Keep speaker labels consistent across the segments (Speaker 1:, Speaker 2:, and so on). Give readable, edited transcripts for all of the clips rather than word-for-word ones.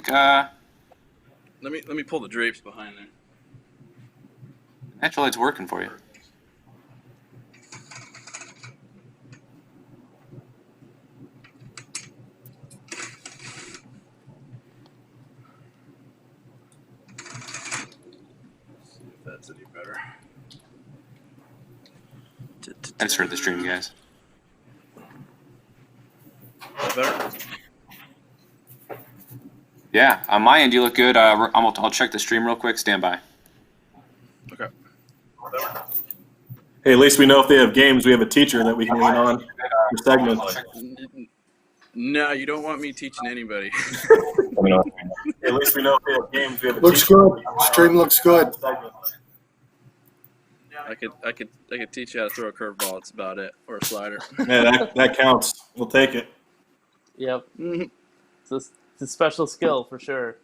Speaker 1: Let me pull the drapes behind there.
Speaker 2: Natural light's working for you.
Speaker 1: See if that's any better.
Speaker 2: I just heard the stream, guys.
Speaker 1: Better?
Speaker 2: Yeah, on my end, you look good. I'll check the stream real quick. Stand by.
Speaker 1: Okay.
Speaker 3: Hey, at least we know if they have games, we have a teacher that we can lean on for segments.
Speaker 1: No, you don't want me teaching anybody.
Speaker 3: Hey, at least we know if they have games, we have a
Speaker 4: Looks
Speaker 3: teacher.
Speaker 4: good. Stream looks good.
Speaker 1: I could teach you how to throw a curveball. It's about it, or a slider.
Speaker 3: Yeah, that counts. We'll take it.
Speaker 5: Yep. It's a special skill for sure.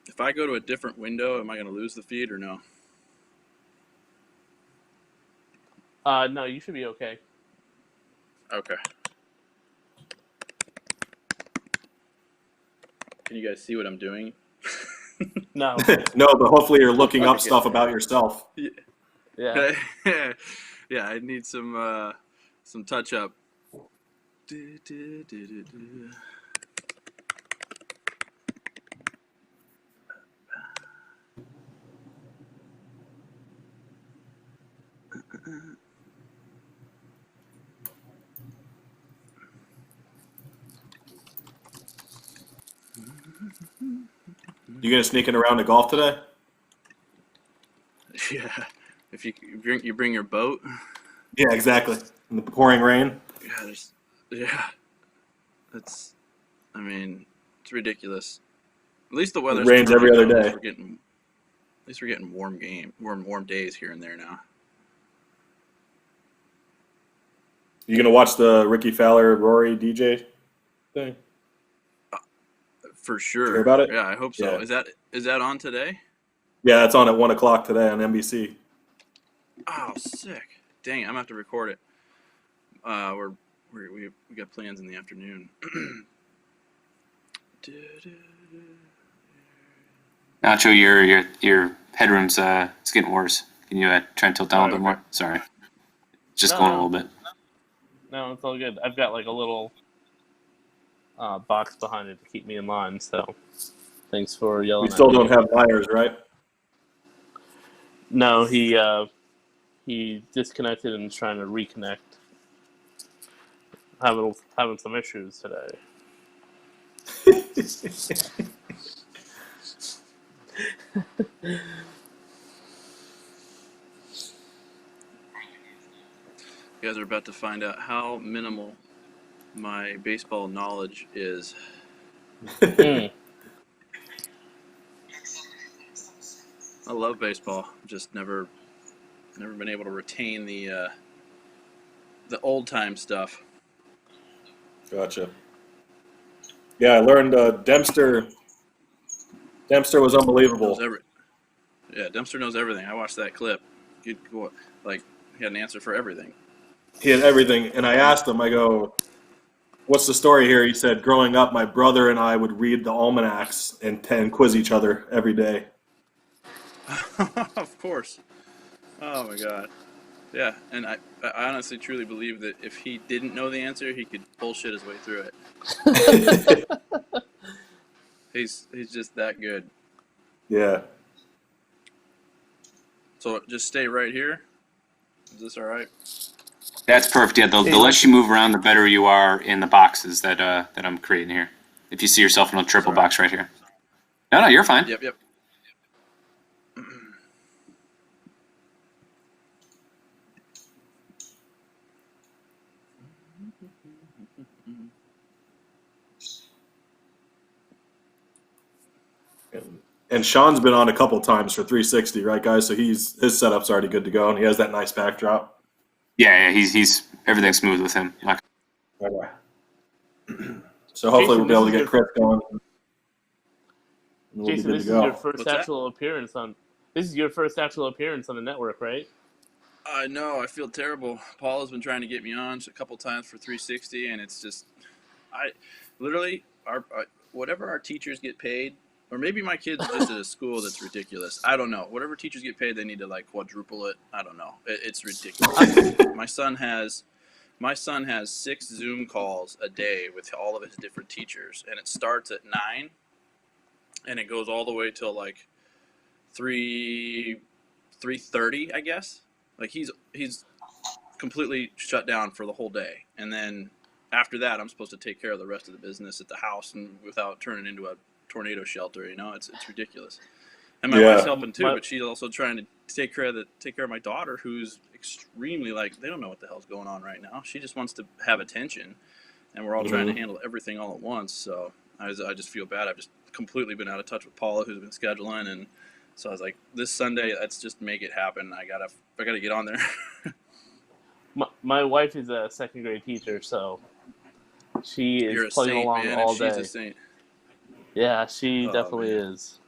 Speaker 1: If I go to a different window, am I going to lose the feed or no?
Speaker 5: No, you should be okay.
Speaker 1: Okay. Can you guys see what I'm doing?
Speaker 5: No.
Speaker 3: No, but hopefully you're looking up stuff about yourself.
Speaker 5: Yeah.
Speaker 1: Yeah, I need some touch up.
Speaker 3: You gonna sneaking around to golf today?
Speaker 1: Yeah, if you bring your boat.
Speaker 3: Yeah, exactly. In the pouring rain.
Speaker 1: It's ridiculous. At least the weather's
Speaker 3: It rains
Speaker 1: dry,
Speaker 3: every other
Speaker 1: though.
Speaker 3: day.
Speaker 1: At least we're getting warm days here and there now.
Speaker 3: You gonna watch the Ricky Fowler Rory DJ thing?
Speaker 1: For sure.
Speaker 3: Hear about it?
Speaker 1: Yeah, I hope so.
Speaker 3: Yeah.
Speaker 1: Is that on today?
Speaker 3: Yeah, it's on at 1:00 today on NBC.
Speaker 1: Oh, sick! Dang it, I'm gonna have to record it. We got plans in the afternoon.
Speaker 2: Nacho, your headroom's it's getting worse. Can you try and tilt down a little bit more? Sorry, just going a little bit.
Speaker 5: No, it's all good. I've got like a little box behind it to keep me in line. So, thanks for yelling.
Speaker 3: We still
Speaker 5: at me.
Speaker 3: don't have Myers, right?
Speaker 5: No, he disconnected and is trying to reconnect. Having some issues today.
Speaker 1: You guys are about to find out how minimal my baseball knowledge is. I love baseball. Just never been able to retain the old time stuff.
Speaker 3: Gotcha. Yeah, I learned Dempster. Dempster was unbelievable.
Speaker 1: Dempster knows everything. I watched that clip. He had an answer for everything.
Speaker 3: He had everything, and I asked him. I go, "What's the story here?" He said, "Growing up, my brother and I would read the almanacs and quiz each other every day."
Speaker 1: Of course. Oh my God. Yeah, and I honestly truly believe that if he didn't know the answer, he could bullshit his way through it. He's just that good.
Speaker 3: Yeah.
Speaker 1: So just stay right here. Is this all right?
Speaker 2: That's perfect. Yeah, the less you move around, the better you are in the boxes that I'm creating here. If you see yourself in a triple box right here. No, you're fine.
Speaker 1: Yep.
Speaker 3: And Sean's been on a couple times for 360, right, guys? So his setup's already good to go, and he has that nice backdrop.
Speaker 2: Yeah, he's everything's smooth with him.
Speaker 3: Okay. So hopefully we'll be able to get Chris going. We'll
Speaker 5: Jason,
Speaker 3: be good
Speaker 5: this
Speaker 3: to
Speaker 5: is
Speaker 3: go.
Speaker 5: your first actual appearance on. This is your first actual appearance on the network, right?
Speaker 1: I know. I feel terrible. Paula's been trying to get me on a couple times for 360, and it's just, I literally whatever our teachers get paid, or maybe my kids are just at a school that's ridiculous. I don't know. Whatever teachers get paid, they need to like quadruple it. I don't know. It's ridiculous. My son has 6 Zoom calls a day with all of his different teachers, and it starts at 9, and it goes all the way till like 3:30, I guess. Like he's completely shut down for the whole day, and then after that, I'm supposed to take care of the rest of the business at the house, and without turning into a tornado shelter. It's ridiculous. And my wife's
Speaker 3: Yeah.
Speaker 1: helping too, but she's also trying to take care of my daughter, who's extremely like they don't know what the hell's going on right now. She just wants to have attention, and we're all trying to handle everything all at once. So I just feel bad. I've just completely been out of touch with Paula, who's been scheduling, and so I was like, this Sunday, let's just make it happen. I gotta get on there.
Speaker 5: My wife is a second grade teacher, so she
Speaker 1: You're a
Speaker 5: is plugging
Speaker 1: saint,
Speaker 5: along
Speaker 1: man, and
Speaker 5: all
Speaker 1: she's
Speaker 5: day.
Speaker 1: a saint.
Speaker 5: Yeah, she
Speaker 1: Oh,
Speaker 5: definitely
Speaker 1: man.
Speaker 5: is.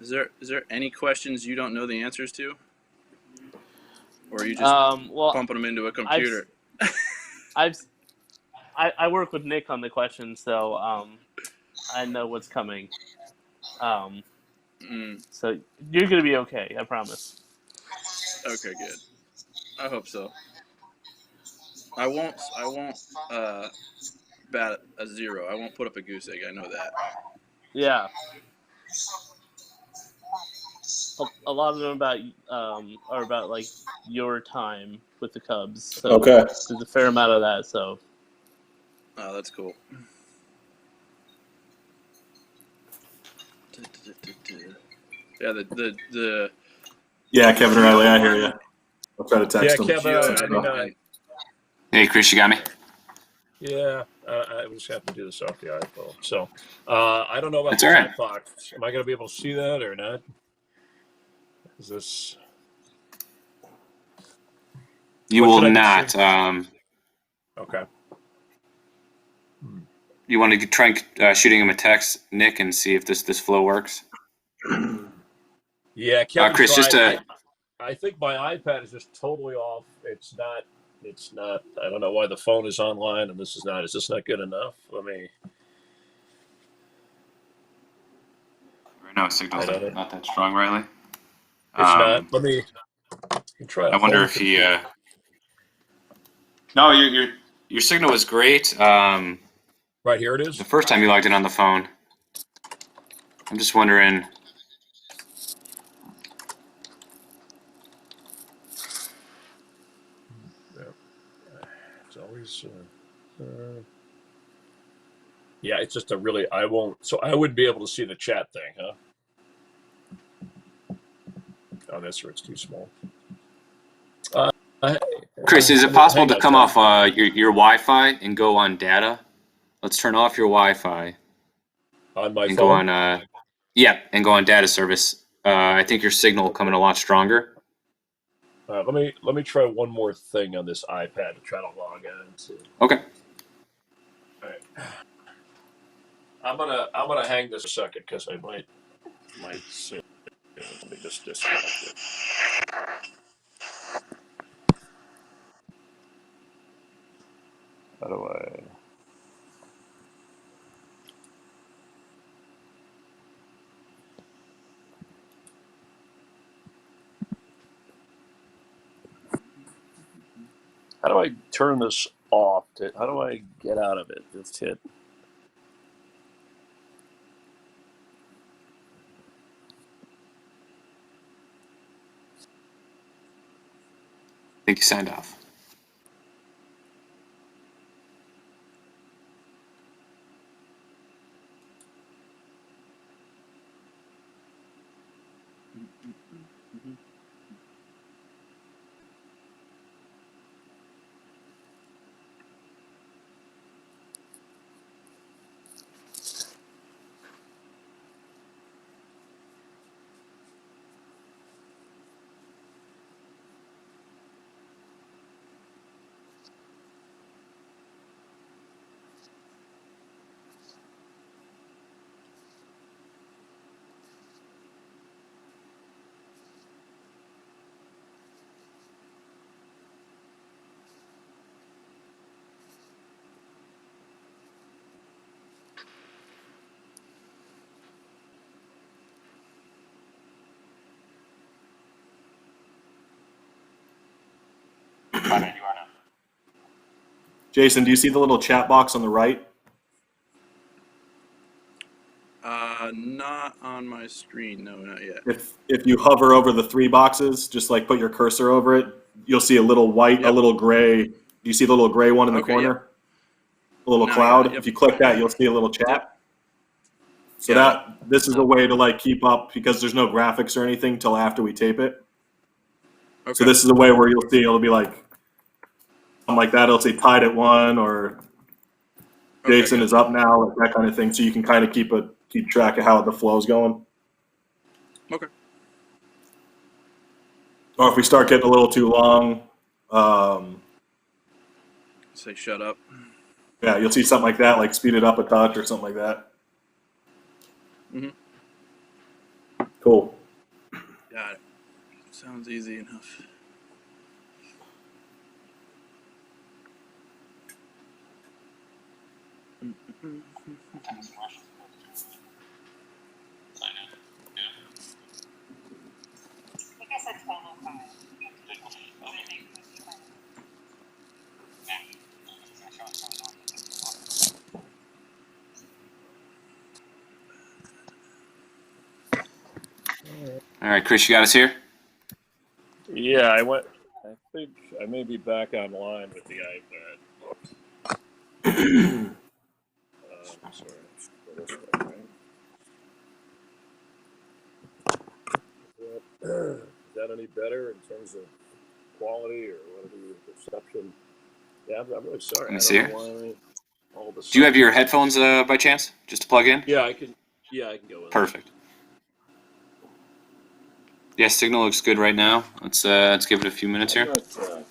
Speaker 1: Is there any questions you don't know the answers to, or are you just
Speaker 5: Well,
Speaker 1: pumping them into a
Speaker 5: I've
Speaker 1: computer?
Speaker 5: I've I work with Nick on the questions, so I know what's coming. Um, so you're gonna be okay, I promise.
Speaker 1: Okay, good. I hope so. I won't. Uh, bat a 0. I won't put up a goose egg. I know that.
Speaker 5: Yeah, a lot of them are about like your time with the Cubs. So
Speaker 3: Okay.
Speaker 5: there's a fair amount of that. So
Speaker 1: Oh, that's cool. Yeah, the
Speaker 3: Yeah, Kevin Riley, I hear
Speaker 1: one.
Speaker 3: you. I'll try to
Speaker 4: Yeah,
Speaker 3: text him.
Speaker 4: Kevin.
Speaker 1: And
Speaker 2: Hey, Chris, you got me?
Speaker 4: Yeah, I just have to do this off the iPhone. So I don't know about
Speaker 2: That's
Speaker 4: the
Speaker 2: all right.
Speaker 4: chat box. Am I going to be able to see that or not? Is this?
Speaker 2: You
Speaker 4: What
Speaker 2: will
Speaker 4: should I be
Speaker 2: not.
Speaker 4: seeing? Okay.
Speaker 2: You want to try shooting him a text, Nick, and see if this flow works.
Speaker 4: Yeah, Kevin
Speaker 2: Chris,
Speaker 4: tried.
Speaker 2: just
Speaker 4: I think my iPad is just totally off. It's not. It's not. I don't know why the phone is online and this is not. Is this not good enough? Let me.
Speaker 2: right now, signal's
Speaker 4: I don't know.
Speaker 2: not that strong, Riley.
Speaker 4: It's not. Let me try.
Speaker 2: I wonder if he. No, your signal was great.
Speaker 4: Right here it is.
Speaker 2: The first time you logged in on the phone. I'm just wondering.
Speaker 4: It's always. Yeah, it's just a really. I won't. So I wouldn't be able to see the chat thing, huh? Oh, that's where it's too small.
Speaker 2: Chris, is it possible
Speaker 4: hang
Speaker 2: to
Speaker 4: on,
Speaker 2: come
Speaker 4: Tom.
Speaker 2: off your Wi-Fi and go on data? Let's turn off your Wi-Fi
Speaker 4: On my
Speaker 2: and
Speaker 4: phone?
Speaker 2: go on. And go on data service. I think your signal will come in a lot stronger.
Speaker 4: Let me try one more thing on this iPad to try to log in and see.
Speaker 2: Okay.
Speaker 4: All right. I'm gonna hang this a second because I might see. Let me just disconnect it. How do I? How do I turn this off? How do I get out of it? Just hit.
Speaker 2: I think you signed off.
Speaker 3: Jason, do you see the little chat box on the right?
Speaker 1: Not on my screen. No, not yet.
Speaker 3: If you hover over the 3 boxes, just like put your cursor over it, you'll see a little white, a
Speaker 1: Yep.
Speaker 3: little gray. Do you see the little gray one in the
Speaker 1: Okay,
Speaker 3: corner?
Speaker 1: yep.
Speaker 3: A little
Speaker 1: Now I
Speaker 3: cloud.
Speaker 1: got it, yep.
Speaker 3: If you click that, you'll see a little chat.
Speaker 1: Yep.
Speaker 3: So
Speaker 1: Got
Speaker 3: this is a way to like keep up because there's no graphics or anything till after we tape it.
Speaker 1: Okay.
Speaker 3: So this is a way where you'll see it'll be like something like that. It'll say tied at 1 or
Speaker 1: Okay,
Speaker 3: Jason
Speaker 1: good.
Speaker 3: is up now, like that kind of thing. So you can kind of keep track of how the flow's going.
Speaker 1: Okay.
Speaker 3: Or if we start getting a little too long,
Speaker 1: Say shut up.
Speaker 3: yeah, you'll see something like that, like speed it up a touch or something like that.
Speaker 1: Mhm.
Speaker 3: Cool.
Speaker 1: Got it. Sounds easy enough.
Speaker 2: All right, Chris, you got us here?
Speaker 4: Yeah, I think I may be back online with the iPad. Sorry. Go this way, right? Is that any better in terms of quality or whatever your perception? Yeah, I'm really sorry.
Speaker 2: Let me
Speaker 4: I
Speaker 2: see
Speaker 4: don't
Speaker 2: here.
Speaker 4: know why all of a
Speaker 2: Do you have
Speaker 4: sudden-
Speaker 2: your headphones by chance, just to plug in?
Speaker 4: Yeah, I can. Yeah, I can go with
Speaker 2: Perfect. Yeah, signal looks good right now. Let's give it a few minutes
Speaker 4: it.
Speaker 2: here.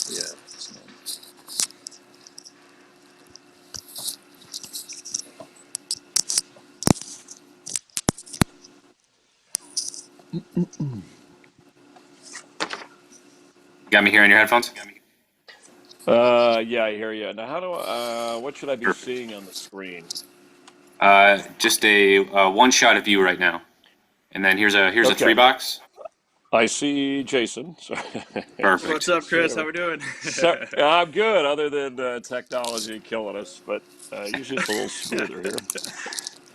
Speaker 4: Yeah.
Speaker 2: Got me here on your headphones?
Speaker 4: Yeah, I hear you. Now, what should I be
Speaker 2: Perfect.
Speaker 4: seeing on the screen?
Speaker 2: Just a one shot of you right now, and then here's a
Speaker 4: Okay.
Speaker 2: 3 box.
Speaker 4: I see Jason.
Speaker 2: Perfect.
Speaker 1: What's up, Chris? How we doing?
Speaker 4: I'm good, other than technology killing us, but usually it's a little smoother here.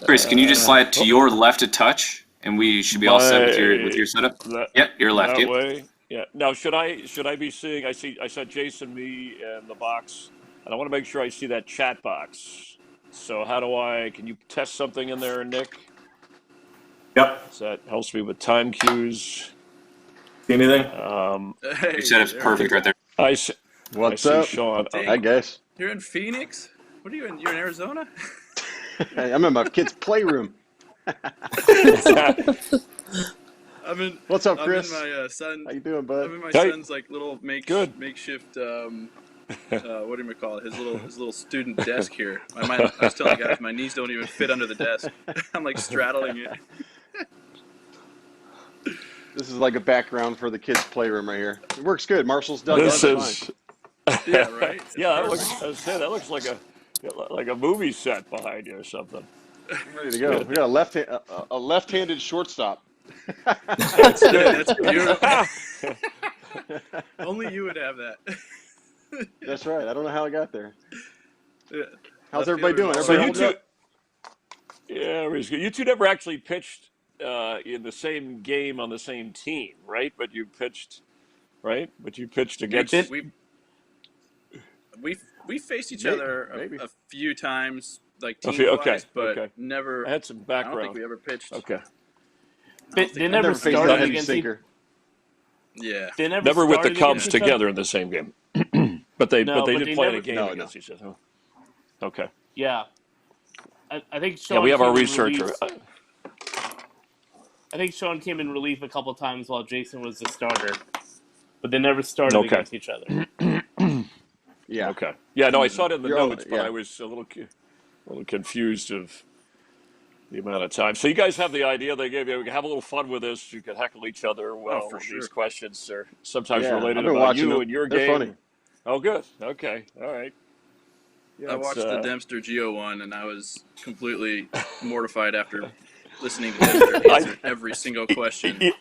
Speaker 2: Chris, can you just slide to your left a touch, and we should be all set with your setup? Yep, your left.
Speaker 4: That
Speaker 2: Yep.
Speaker 4: way. Yeah. Now, should I be seeing? I saw Jason, me, and the box, and I want to make sure I see that chat box. So how do I? Can you test something in there, Nick?
Speaker 3: Yep.
Speaker 4: So that helps me with time cues.
Speaker 3: See anything?
Speaker 1: Hey,
Speaker 2: Your setup's
Speaker 1: there
Speaker 2: perfect right there.
Speaker 4: I see.
Speaker 6: What's
Speaker 4: I see
Speaker 6: up?
Speaker 4: Sean.
Speaker 1: Dang.
Speaker 6: I guess.
Speaker 1: You're in Phoenix? What are you in? You're in Arizona?
Speaker 6: I'm in my kid's playroom. What's up, Chris?
Speaker 1: I'm in my son.
Speaker 6: How you doing,
Speaker 1: I'm
Speaker 6: bud?
Speaker 1: in my
Speaker 4: Hey.
Speaker 1: son's like little
Speaker 4: Good.
Speaker 1: makeshift. What do you call it? His little student desk here. I was telling the guys my knees don't even fit under the desk. I'm like straddling it.
Speaker 6: This is like a background for the kids' playroom right here. It works good. Marshall's done
Speaker 4: This
Speaker 6: that.
Speaker 4: is.
Speaker 1: Yeah, right. It's
Speaker 4: Yeah,
Speaker 1: perfect.
Speaker 4: that looks like a movie set behind you or something.
Speaker 6: I'm ready to go. We got a left-handed shortstop.
Speaker 1: That's beautiful. Only you would have that.
Speaker 6: That's right. I don't know how I got there.
Speaker 1: Yeah.
Speaker 6: How's
Speaker 1: Left
Speaker 6: everybody doing?
Speaker 1: fielder's
Speaker 4: So
Speaker 6: Everybody
Speaker 4: you
Speaker 6: holding
Speaker 4: two,
Speaker 6: up?
Speaker 4: yeah, everybody's good. You two never actually pitched in the same game on the same team, right? But you pitched against.
Speaker 1: We faced each
Speaker 6: Maybe,
Speaker 1: other
Speaker 6: maybe.
Speaker 1: a few times, like
Speaker 4: A
Speaker 1: team
Speaker 4: few- okay,
Speaker 1: wise, but
Speaker 4: okay.
Speaker 1: never.
Speaker 4: I had some
Speaker 1: I don't
Speaker 4: background.
Speaker 1: think we ever pitched.
Speaker 4: Okay.
Speaker 5: They
Speaker 6: I've
Speaker 5: never
Speaker 6: never faced a
Speaker 5: started
Speaker 6: heavy
Speaker 5: against
Speaker 6: sinker.
Speaker 1: Yeah.
Speaker 5: They never
Speaker 4: Never with the
Speaker 5: started
Speaker 4: Cubs
Speaker 5: against each other?
Speaker 4: together in the same game, but they
Speaker 5: No, but
Speaker 4: did
Speaker 5: they
Speaker 4: play in a
Speaker 5: never-
Speaker 4: game
Speaker 6: No,
Speaker 4: against each other. Okay.
Speaker 5: Yeah. I think Sean.
Speaker 4: Yeah, we have our
Speaker 5: came in
Speaker 4: researcher.
Speaker 5: relief- I think Sean came in relief a couple times while Jason was the starter, but they never started
Speaker 4: Okay.
Speaker 5: against each other.
Speaker 6: Yeah.
Speaker 4: Okay. Yeah, no, I saw it in the
Speaker 6: You're on-
Speaker 4: notes, but
Speaker 6: yeah.
Speaker 4: I was a little confused of the amount of time. So you guys have the idea they gave you. We can have a little fun with this. You can heckle each other. Well,
Speaker 1: for sure.
Speaker 4: these questions are sometimes
Speaker 6: Yeah,
Speaker 4: related
Speaker 6: I've been
Speaker 4: about
Speaker 6: watching
Speaker 4: you
Speaker 6: them.
Speaker 4: and your
Speaker 6: They're
Speaker 4: game.
Speaker 6: funny.
Speaker 4: Oh, good. Okay. All right. Yeah,
Speaker 1: I watched the Dempster Geo one, and I was completely mortified after listening to Dempster answer every single question.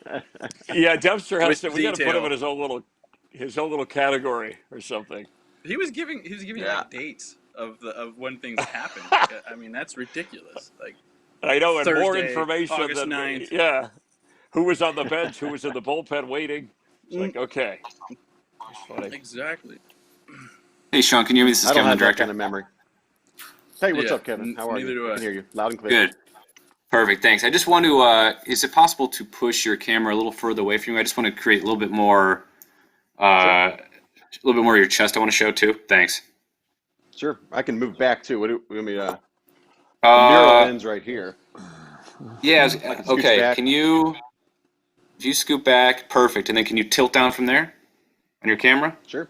Speaker 4: Yeah, Dempster has
Speaker 1: With
Speaker 4: to. We got to put him
Speaker 1: detail.
Speaker 4: in his own little category or something.
Speaker 1: He was giving
Speaker 6: Yeah.
Speaker 1: like dates of when things happened. I mean, that's ridiculous. Like
Speaker 4: I know, and more
Speaker 1: Thursday,
Speaker 4: information
Speaker 1: August
Speaker 4: than
Speaker 1: 9th.
Speaker 4: yeah. Who was on the bench? Who was in the bullpen waiting? It's like, okay, it's funny.
Speaker 1: Exactly.
Speaker 2: Hey, Sean, can you hear me? This is
Speaker 6: I don't
Speaker 2: Kevin, the
Speaker 6: have that
Speaker 2: director.
Speaker 6: kind of memory. Hey, what's
Speaker 1: Yeah,
Speaker 6: up, Kevin? How are
Speaker 1: neither
Speaker 6: you?
Speaker 1: do
Speaker 6: I
Speaker 1: I.
Speaker 6: can hear you loud and clear.
Speaker 2: Good. Perfect. Thanks. I just want to. Is it possible to push your camera a little further away from you? I just want to create a little bit more. A little bit more of your chest. I want to show too. Thanks.
Speaker 6: Sure. I can move back too. What do you want me to? The mural ends right here.
Speaker 2: Yeah.
Speaker 6: I can scooch
Speaker 2: Okay.
Speaker 6: back.
Speaker 2: Can you? If you scoot back, perfect. And then can you tilt down from there on your camera?
Speaker 6: Sure.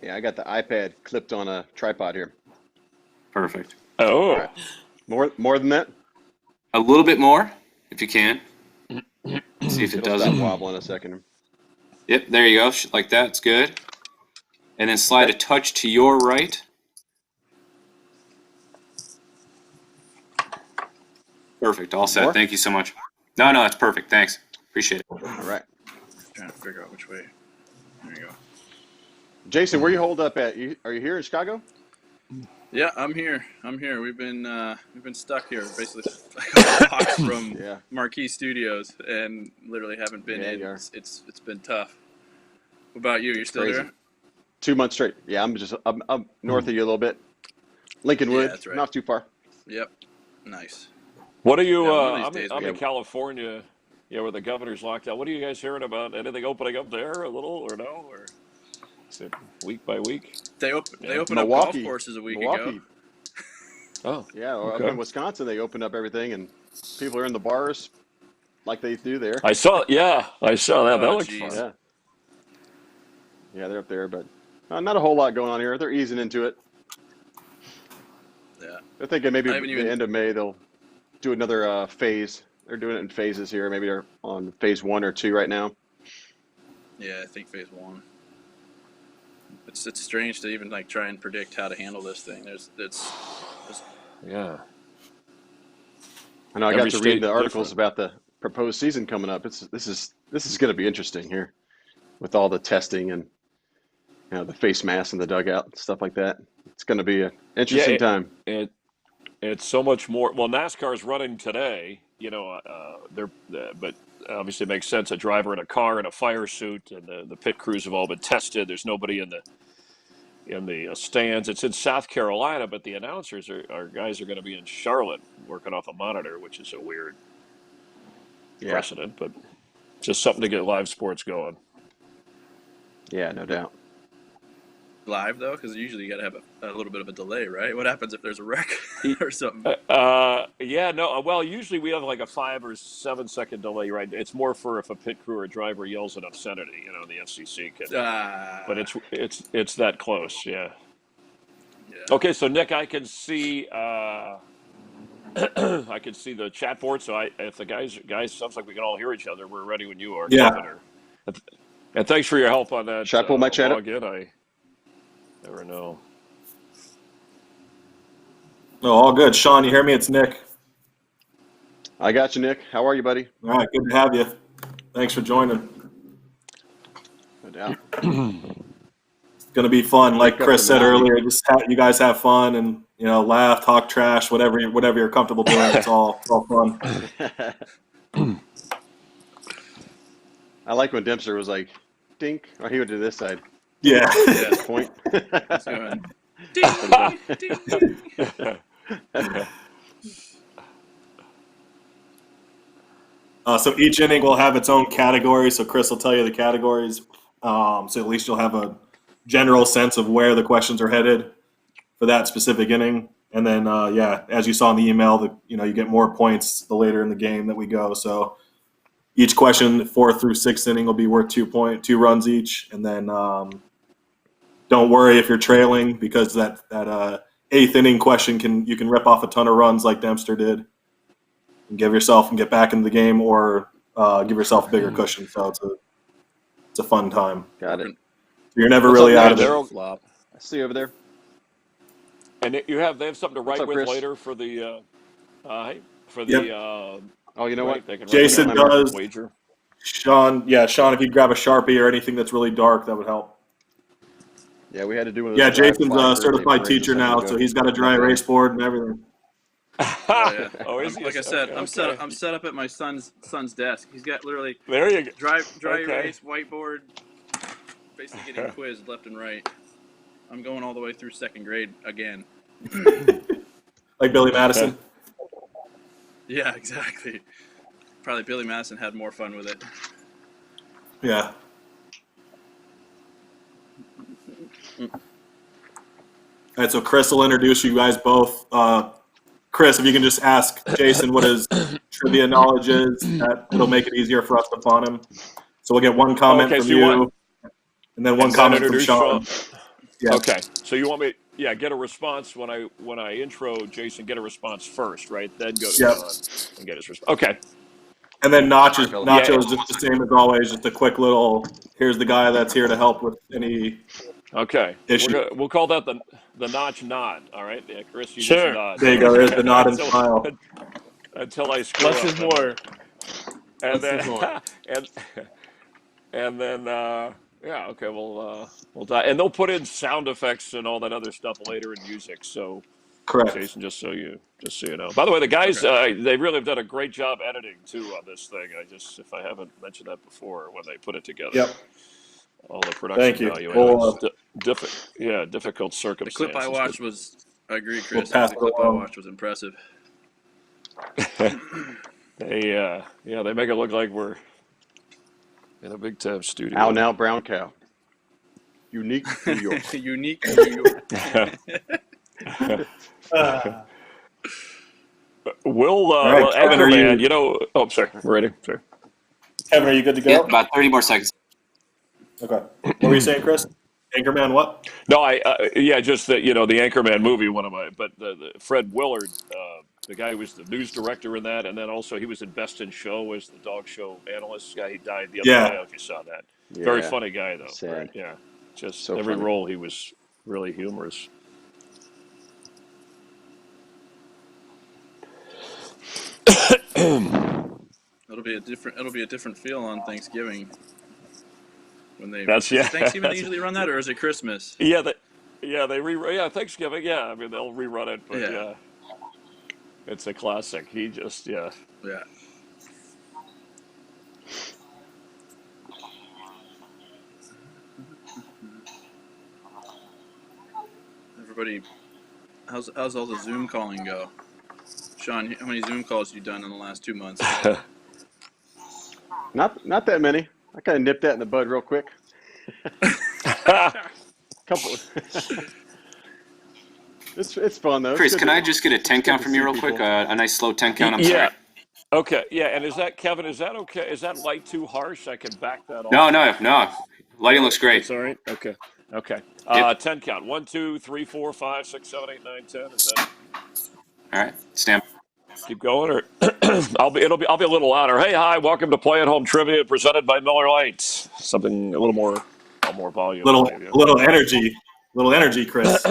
Speaker 6: Yeah, I got the iPad clipped on a tripod here.
Speaker 2: Perfect.
Speaker 4: Oh,
Speaker 6: All right. More than that?
Speaker 2: A little bit more, if you can. See if it
Speaker 6: It'll
Speaker 2: does
Speaker 6: stop
Speaker 2: it.
Speaker 6: wobbling a second.
Speaker 2: Yep. There you go. Like that. It's good. And then slide a touch to your right. Perfect. All set.
Speaker 6: More?
Speaker 2: Thank you so much. No, that's perfect. Thanks. Appreciate it.
Speaker 6: All right.
Speaker 1: Trying to figure out which way. There you go.
Speaker 6: Jason, where you hold up at? Are you here in Chicago?
Speaker 1: Yeah, I'm here. We've been stuck here, basically a couple blocks from
Speaker 6: Yeah.
Speaker 1: Marquee Studios, and literally haven't been
Speaker 6: Yeah,
Speaker 1: in.
Speaker 6: you are.
Speaker 1: It's been tough. What about you? You're still
Speaker 6: Crazy.
Speaker 1: there?
Speaker 6: 2 months straight. Yeah, I'm up north of you a little bit. Lincolnwood,
Speaker 1: Yeah, that's right.
Speaker 6: not too far.
Speaker 1: Yep. Nice.
Speaker 4: what are you?
Speaker 1: Yeah, one of these days
Speaker 4: I'm
Speaker 1: we
Speaker 4: in
Speaker 1: have-
Speaker 4: California. Yeah, where the governor's locked down. What are you guys hearing about? Anything opening up there a little or no? Or is it week by week?
Speaker 1: They opened up golf
Speaker 6: Milwaukee.
Speaker 1: courses a week
Speaker 6: Milwaukee.
Speaker 1: ago.
Speaker 4: Oh,
Speaker 6: Yeah,
Speaker 4: okay.
Speaker 6: up in Wisconsin, they opened up everything, and people are in the bars like they do there.
Speaker 4: I saw that. That
Speaker 1: Oh,
Speaker 4: looked
Speaker 1: geez.
Speaker 4: fun.
Speaker 6: Yeah, they're up there, but not a whole lot going on here. They're easing into it.
Speaker 1: Yeah.
Speaker 6: They're thinking maybe
Speaker 1: I
Speaker 6: at
Speaker 1: haven't
Speaker 6: the
Speaker 1: even-
Speaker 6: end of May they'll do another phase. They're doing it in phases here. Maybe they're on phase 1 or 2 right now.
Speaker 1: Yeah, I think phase 1. It's strange to even like try and predict how to handle this thing. It's
Speaker 4: Yeah.
Speaker 6: I know I
Speaker 4: Every
Speaker 6: got to
Speaker 4: state
Speaker 6: read the articles
Speaker 4: different.
Speaker 6: about the proposed season coming up. This is going to be interesting here with all the testing and the face masks in the dugout and stuff like that. It's going to be an interesting time.
Speaker 4: It's so much more. Well, NASCAR's running today. But obviously it makes sense. A driver in a car in a fire suit, and the pit crews have all been tested. There's nobody in the stands. It's in South Carolina, but the announcers are guys are going to be in Charlotte working off a monitor, which is a weird precedent, but just something to get live sports going.
Speaker 6: Yeah, no doubt.
Speaker 1: live though, because usually you got to have a little bit of a delay, right? What happens if there's a wreck or something?
Speaker 4: Well, usually we have like a 5 or 7 second delay, right? It's more for if a pit crew or driver yells an obscenity, the FCC can. But it's that close, yeah. Okay, so Nick, I can see I can see the chat board. So if the guys, sounds like we can all hear each other. We're ready when you are,
Speaker 3: Yeah.
Speaker 4: Kevin. And thanks for your help on that.
Speaker 6: Should I pull my chat up?
Speaker 4: login? I never know.
Speaker 3: No, all good. Sean, you hear me? It's Nick.
Speaker 6: I got you, Nick. How are you, buddy?
Speaker 3: All right, good to have you. Thanks for joining.
Speaker 6: No doubt.
Speaker 3: It's going to be fun. Like Chris said earlier, you guys have fun and laugh, talk trash, whatever you're comfortable doing. It's all fun.
Speaker 6: I like when Dempster was like, dink, or he went to this side.
Speaker 3: Yeah.
Speaker 6: Point.
Speaker 1: Let's go ahead. Ding, ding, ding.
Speaker 3: So each inning will have its own category. So Chris will tell you the categories. So at least you'll have a general sense of where the questions are headed for that specific inning. And then, as you saw in the email, you get more points the later in the game that we go. So each question, 4th through 6th inning, will be worth 2 runs each. And then don't worry if you're trailing, because that 8th inning question you can rip off a ton of runs like Dempster did and get back into the game, or give yourself a bigger cushion. So it's a fun time.
Speaker 6: Got it.
Speaker 3: You're never
Speaker 6: What's
Speaker 3: really
Speaker 6: up,
Speaker 3: out of
Speaker 6: Daryl?
Speaker 3: it.
Speaker 1: Flop.
Speaker 6: I see you over there.
Speaker 4: And they have something to write
Speaker 6: up,
Speaker 4: with
Speaker 6: Chris?
Speaker 4: later for the Hey, for
Speaker 3: Yep.
Speaker 4: the
Speaker 6: Oh, you know
Speaker 4: right,
Speaker 6: what?
Speaker 4: they can run
Speaker 3: Jason
Speaker 4: the
Speaker 3: does.
Speaker 4: wager.
Speaker 3: Sean, if you grab a Sharpie or anything that's really dark, that would help.
Speaker 6: Yeah, we had to do one of those
Speaker 3: Yeah,
Speaker 6: drive
Speaker 3: Jason's
Speaker 6: by
Speaker 3: a
Speaker 6: birthday
Speaker 3: certified
Speaker 6: parades or
Speaker 3: teacher
Speaker 6: something
Speaker 3: now,
Speaker 6: to
Speaker 3: so
Speaker 6: go
Speaker 3: he's got a dry
Speaker 6: run
Speaker 3: erase
Speaker 6: around.
Speaker 3: board and everything.
Speaker 1: Oh yeah.
Speaker 4: Oh, is he?
Speaker 1: Like I said,
Speaker 4: Okay.
Speaker 1: I'm set up at my son's desk. He's got literally
Speaker 4: There you go.
Speaker 1: dry
Speaker 4: Okay.
Speaker 1: erase, whiteboard, basically getting quizzed left and right. I'm going all the way through second grade again.
Speaker 3: Like Billy Madison.
Speaker 1: Yeah, exactly. Probably Billy Madison had more fun with it.
Speaker 3: Yeah. All right, so Chris will introduce you guys both. Chris, if you can just ask Jason what his trivia knowledge is, it'll make it easier for us to pawn him. So we'll get one comment
Speaker 4: Okay,
Speaker 3: from
Speaker 4: so you want-
Speaker 3: and then one
Speaker 4: and then
Speaker 3: comment from
Speaker 4: introduce
Speaker 3: Sean. Yeah.
Speaker 4: Okay, so you want me? Yeah, get a response when I intro Jason. Get a response first, right? Then go to
Speaker 3: Yep.
Speaker 4: Sean and get his response. Okay.
Speaker 3: And then
Speaker 6: All right,
Speaker 3: Nacho
Speaker 6: fellas.
Speaker 3: is just the same as always, just a quick little, here's the guy that's here to help with any
Speaker 4: Okay.
Speaker 3: issue.
Speaker 4: We'll call that the notch nod. All right. Yeah, Chris, you
Speaker 5: Sure.
Speaker 4: just nod.
Speaker 3: There you go. There's the nod and smile.
Speaker 4: Until I screw
Speaker 5: Less
Speaker 4: up.
Speaker 5: is more.
Speaker 4: And
Speaker 5: Less is
Speaker 4: then
Speaker 5: more.
Speaker 4: and then yeah, okay, we'll die. And they'll put in sound effects and all that other stuff later in music. So
Speaker 3: Correct.
Speaker 4: Jason, just so you know. By the way, the guys they really have done a great job editing too on this thing. If I haven't mentioned that before when they put it together.
Speaker 3: Yep.
Speaker 4: All the production
Speaker 3: Thank you.
Speaker 4: value.
Speaker 3: We'll,
Speaker 4: Difficult
Speaker 1: The
Speaker 4: circumstances.
Speaker 1: clip I watched was, I agree,
Speaker 3: we'll
Speaker 1: Chris.
Speaker 3: pass
Speaker 1: The
Speaker 3: it
Speaker 1: clip I
Speaker 3: along.
Speaker 1: watched was impressive.
Speaker 4: They make it look like we're in a big time studio.
Speaker 6: Out now, brown cow. Unique New York.
Speaker 1: Unique New York.
Speaker 4: Will
Speaker 3: right, Kevin, are
Speaker 4: Anchorman,
Speaker 3: you-
Speaker 4: oh, I'm sorry. We're ready. Sorry.
Speaker 3: Kevin, are you good to go?
Speaker 2: Yeah, about 30 more seconds.
Speaker 3: Okay. What were you saying, Chris? Anchorman what?
Speaker 4: No, just that, the Anchorman movie, one of my, but the Fred Willard, the guy who was the news director in that, and then also he was in Best in Show as the dog show analyst guy. He died the other day. I don't know if you saw that.
Speaker 6: Yeah.
Speaker 4: Very funny guy, though.
Speaker 6: Sad.
Speaker 4: Yeah. Just
Speaker 6: So
Speaker 4: every
Speaker 6: funny.
Speaker 4: role he was really humorous.
Speaker 1: It'll be a different feel on Thanksgiving when they.
Speaker 4: That's
Speaker 1: Is it Thanksgiving they usually run that, or is it Christmas?
Speaker 4: Yeah, Thanksgiving. Yeah, I mean they'll rerun it, but yeah, it's a classic. He just
Speaker 1: Yeah. Everybody, how's all the Zoom calling go? Sean, how many Zoom calls have you done in the last 2 months?
Speaker 6: Not that many. I kind of nipped that in the bud real quick. Couple. It's fun though.
Speaker 2: Chris, can I just get a 10 count from you real quick? A nice slow 10 count. I'm sorry.
Speaker 4: Okay. Yeah. And is that Kevin? Is that okay? Is that light too harsh? I can back that off.
Speaker 2: No. Lighting looks great.
Speaker 4: That's all right. Okay.
Speaker 2: Yep.
Speaker 4: 10 count. 1, 2, 3, 4, 5, 6, 7, 8, 9, 10. Is that?
Speaker 2: All right. Stand.
Speaker 4: Keep going, or I'll be a little louder. Hey, hi, welcome to Play at Home Trivia presented by Miller Lite. Something a little more volume.
Speaker 3: Little energy, Chris.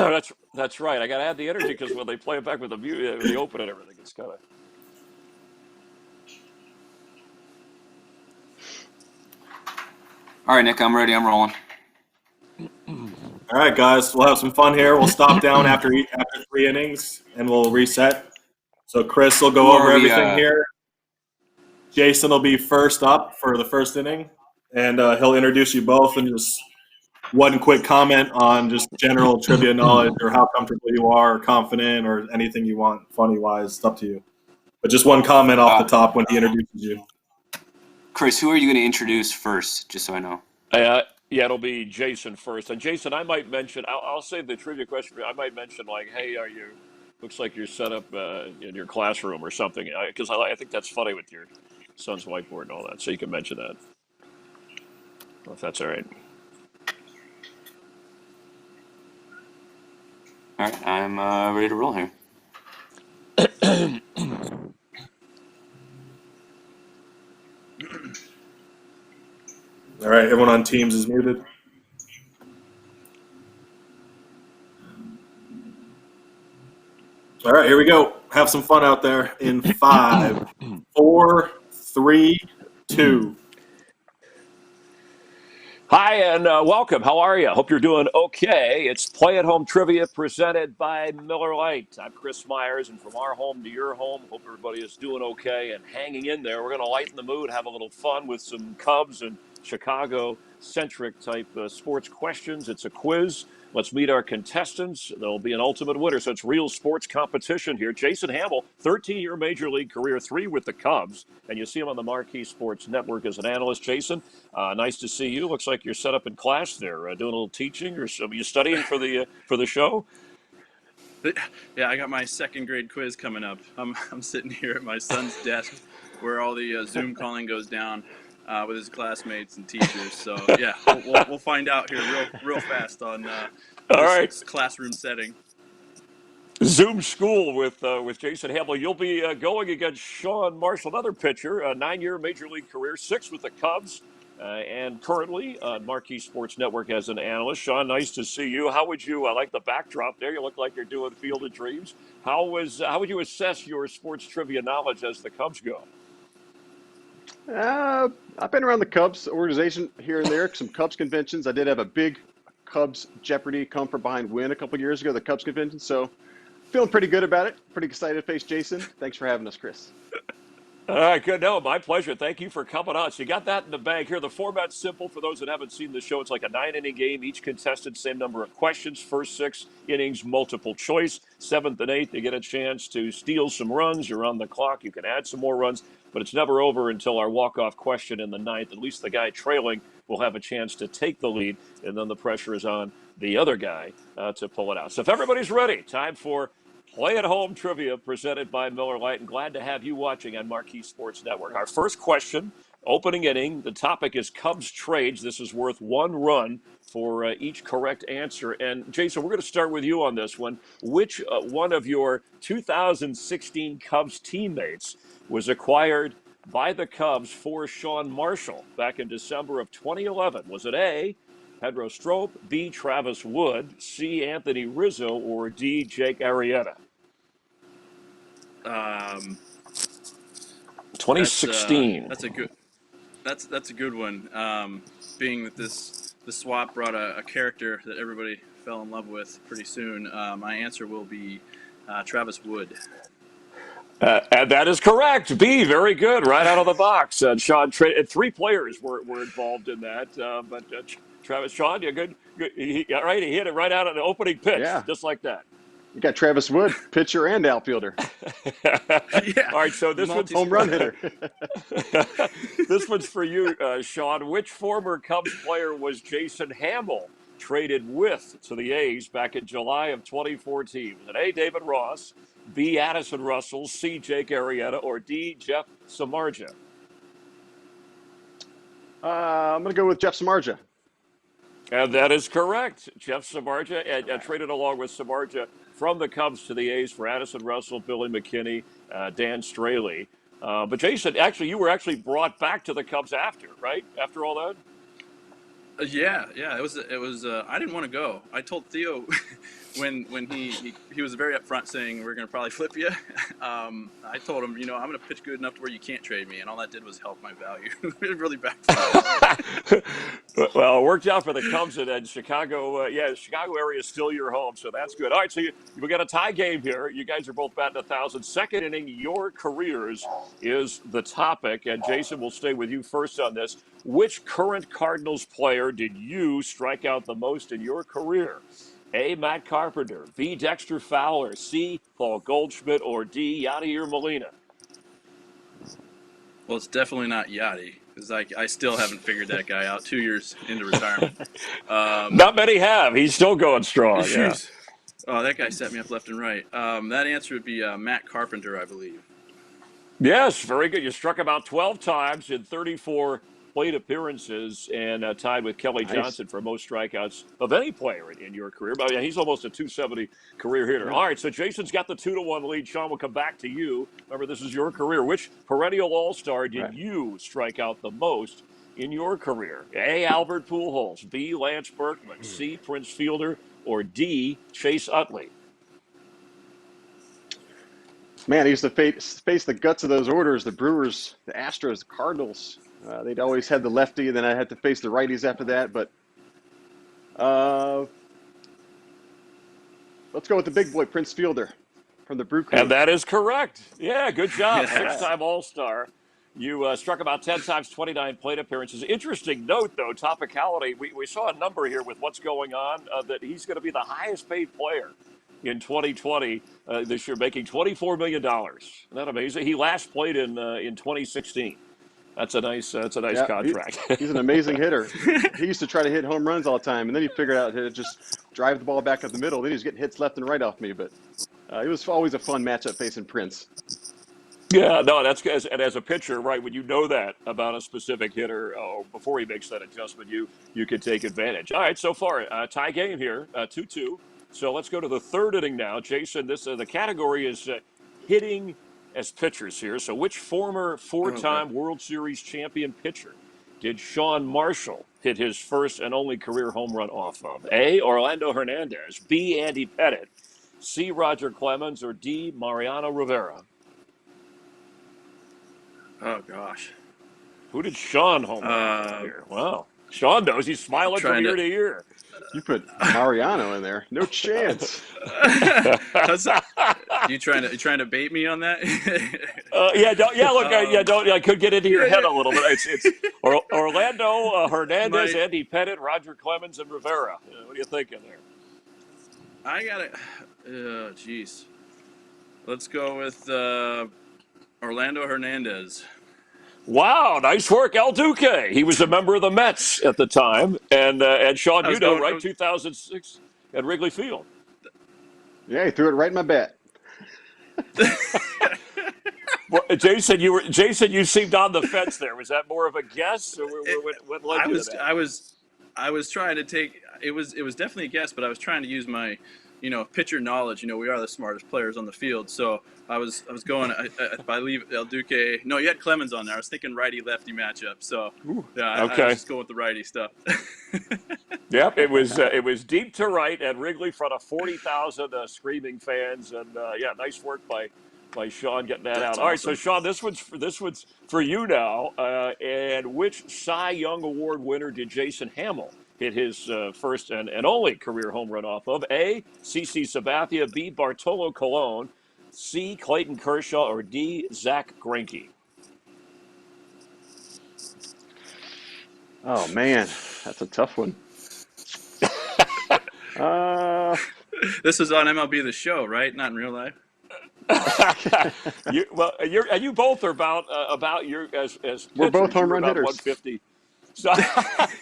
Speaker 4: That's right. I got to add the energy because when they play it back with the open and everything, it's kind of.
Speaker 2: All right, Nick, I'm ready. I'm rolling.
Speaker 3: All right, guys, we'll have some fun here. We'll stop down after 3 innings, and we'll reset. So Chris will go over everything here. Jason will be first up for the first inning, and he'll introduce you both and just one quick comment on just general trivia knowledge or how comfortable you are or confident or anything you want funny-wise. It's up to you. But just one comment off the top when he introduces you.
Speaker 2: Chris, who are you going to introduce first, just so I know?
Speaker 4: Yeah, it'll be Jason first. And Jason, I might mention, I'll say the trivia question. I might mention like, hey, looks like you're set up in your classroom or something. Because I think that's funny with your son's whiteboard and all that. So you can mention that. Well, if that's all right.
Speaker 2: All right, I'm ready to roll here.
Speaker 3: All right, everyone on Teams is muted. All All right, here we go. Have some fun out there in 5, 4, 3, 2.
Speaker 4: Hi, and welcome. How are you? Hope you're doing okay. It's Play at Home Trivia presented by Miller Lite. I'm Chris Myers, and from our home to your home, hope everybody is doing okay and hanging in there. We're going to lighten the mood, have a little fun with some Cubs and Chicago-centric type sports questions. It's a quiz. Let's meet our contestants. There'll be an ultimate winner, so it's real sports competition here. Jason Hamill, 13-year Major League career, 3 with the Cubs, and you see him on the Marquee Sports Network as an analyst. Jason, nice to see you. Looks like you're set up in class there, doing a little teaching, or are you studying for the show?
Speaker 1: Yeah, I got my second grade quiz coming up. I'm sitting here at my son's desk where all the Zoom calling goes down with his classmates and teachers. So yeah, we'll find out here real fast on
Speaker 4: All
Speaker 1: this
Speaker 4: right.
Speaker 1: classroom setting.
Speaker 4: Zoom school with Jason Hamill. You'll be going against Sean Marshall, another pitcher, a 9-year Major League career, 6 with the Cubs, and currently on Marquee Sports Network as an analyst. Sean, nice to see you. How would you? I like the backdrop there. You look like you're doing Field of Dreams. How would you assess your sports trivia knowledge as the Cubs go?
Speaker 6: I've been around the Cubs organization here and there, some Cubs conventions. I did have a big Cubs Jeopardy come from behind win a couple years ago, the Cubs convention. So feeling pretty good about it. Pretty excited to face Jason. Thanks for having us, Chris.
Speaker 4: All right, good. No, my pleasure. Thank you for coming on. So you got that in the bag here. The format's simple for those that haven't seen the show. It's like a 9-inning game. Each contestant, same number of questions. First 6 innings, multiple choice. 7th and 8th, they get a chance to steal some runs. You're on the clock. You can add some more runs, but it's never over until our walk-off question in the 9th. At least the guy trailing will have a chance to take the lead, and then the pressure is on the other guy to pull it out. So if everybody's ready, time for Play at Home Trivia presented by Miller Lite, and glad to have you watching on Marquee Sports Network. Our first question, opening inning, the topic is Cubs trades. This is worth 1 run for each correct answer. And Jason, we're going to start with you on this one. Which one of your 2016 Cubs teammates was acquired by the Cubs for Sean Marshall back in December of 2011? Was it A, Pedro Strop, B, Travis Wood, C, Anthony Rizzo, or D, Jake Arrieta? 2016.
Speaker 1: That's a good one. Being that the swap brought a character that everybody fell in love with pretty soon. My answer will be Travis Wood.
Speaker 4: And that is correct. B, very good, right out of the box. Sean, 3 players were involved in that. But Travis, Sean, you good? All right, he hit it right out of the opening pitch,
Speaker 6: Yeah.
Speaker 4: just like that.
Speaker 6: You got Travis Wood, pitcher and outfielder.
Speaker 1: Yeah.
Speaker 4: All right, so this one's
Speaker 6: Home run hitter.
Speaker 4: This one's for you, Sean. Which former Cubs player was Jason Hamill traded with to the A's back in July of 2014? Was it A, David Ross, B, Addison Russell, C, Jake Arrieta, or D, Jeff Samardzija?
Speaker 6: I'm going to go with Jeff Samardzija.
Speaker 4: And that is correct. Jeff Samardzija, and traded along with Samardzija from the Cubs to the A's for Addison Russell, Billy McKinney, Dan Straley. But Jason, actually, you were actually brought back to the Cubs after, right? After all that?
Speaker 1: Yeah. It was. I didn't want to go. I told Theo when he was very upfront saying we're going to probably flip you. I told him, I'm going to pitch good enough to where you can't trade me, and all that did was help my value. It really backfired.
Speaker 4: Well, it worked out for the Cubs and Chicago. The Chicago area is still your home, so that's good. All right, so we got a tie game here. You guys are both batting 1,000. Second inning, your careers is the topic, and Jason, will stay with you first on this. Which current Cardinals player did you strike out the most in your career? A, Matt Carpenter, B, Dexter Fowler, C, Paul Goldschmidt, or D, Yadier Molina?
Speaker 1: Well, it's definitely not Yachty, because I still haven't figured that guy out 2 years into retirement.
Speaker 4: Not many have. He's still going strong. Yeah.
Speaker 1: Oh, that guy set me up left and right. That answer would be Matt Carpenter, I believe.
Speaker 4: Yes, very good. You struck about 12 times in 34 plate appearances and tied with Kelly Johnson for most strikeouts of any player in your career. But he's almost a 270 career hitter.
Speaker 6: Yeah.
Speaker 4: All right, so Jason's got the 2-1 lead. Sean, we'll come back to you. Remember, this is your career. Which perennial all-star did you strike out the most in your career? A, Albert Pujols, B, Lance Berkman, C, Prince Fielder, or D, Chase Utley?
Speaker 6: Man, I used to face the guts of those orders: the Brewers, the Astros, the Cardinals. They'd always had the lefty, and then I had to face the righties after that. But uh, let's go with the big boy, Prince Fielder, from the Brew Crew.
Speaker 4: And that is correct. Yeah, good job.
Speaker 1: Yes.
Speaker 4: Six-time All-Star. You struck about 10 times, 29 plate appearances. Interesting note, though, topicality. We saw a number here with what's going on that he's going to be the highest paid player in 2020 this year, making $24 million. Isn't that amazing? He last played in 2016. That's a nice
Speaker 6: Yeah,
Speaker 4: contract.
Speaker 6: He's an amazing hitter. He used to try to hit home runs all the time, and then he figured out how to just drive the ball back up the middle. Then he was getting hits left and right off me, but it was always a fun matchup facing Prince.
Speaker 4: Yeah, no, that's good. And as a pitcher, right, when you know that about a specific hitter before he makes that adjustment, you can take advantage. All right, so far, tie game here, 2-2. So let's go to the third inning now. Jason, the category is hitting as pitchers here. So which former four-time World Series champion pitcher did Sean Marshall hit his first and only career home run off of? A, Orlando Hernandez, B, Andy Pettit, C, Roger Clemens, or D, Mariano Rivera?
Speaker 1: Oh gosh.
Speaker 4: Who did Sean home run here? Wow. Sean knows. He's smiling from year to year.
Speaker 6: You put Mariano in there. No chance.
Speaker 1: You trying to bait me on that?
Speaker 4: Look, I could get into your head a little bit. It's Orlando, Hernandez, Andy Pettit, Roger Clemens, and Rivera. What are you thinking there?
Speaker 1: I gotta. Jeez. Let's go with Orlando Hernandez.
Speaker 4: Wow, nice work, El Duque. He was a member of the Mets at the time, and Sean, 2006 at Wrigley Field.
Speaker 6: Yeah, he threw it right in my bat.
Speaker 4: Well, Jason, you seemed on the fence there. Was that more of a guess, or what led you to that?
Speaker 1: I was trying to take. It was definitely a guess, but I was trying to use my, pitcher knowledge. We are the smartest players on the field, so I was going. I believe El Duque. No, you had Clemens on there. I was thinking righty lefty matchup. So yeah,
Speaker 4: okay.
Speaker 1: I was just going with the righty stuff.
Speaker 4: Yep, it was deep to right at Wrigley, in front of 40,000 screaming fans, and nice work by Sean getting that out.
Speaker 1: Awesome.
Speaker 4: All right, so Sean, this one's for you now. And which Cy Young Award winner did Jason Hamill hit his first and only career home run off of? A, CC Sabathia, B, Bartolo Colon, C, Clayton Kershaw, or D, Zach Greinke?
Speaker 6: Oh man, that's a tough one.
Speaker 1: This is on MLB The Show, right? Not in real life.
Speaker 4: You both are about your as
Speaker 6: we're both
Speaker 4: pitchers,
Speaker 6: home
Speaker 4: you're
Speaker 6: run
Speaker 4: about
Speaker 6: hitters.
Speaker 4: 150. So,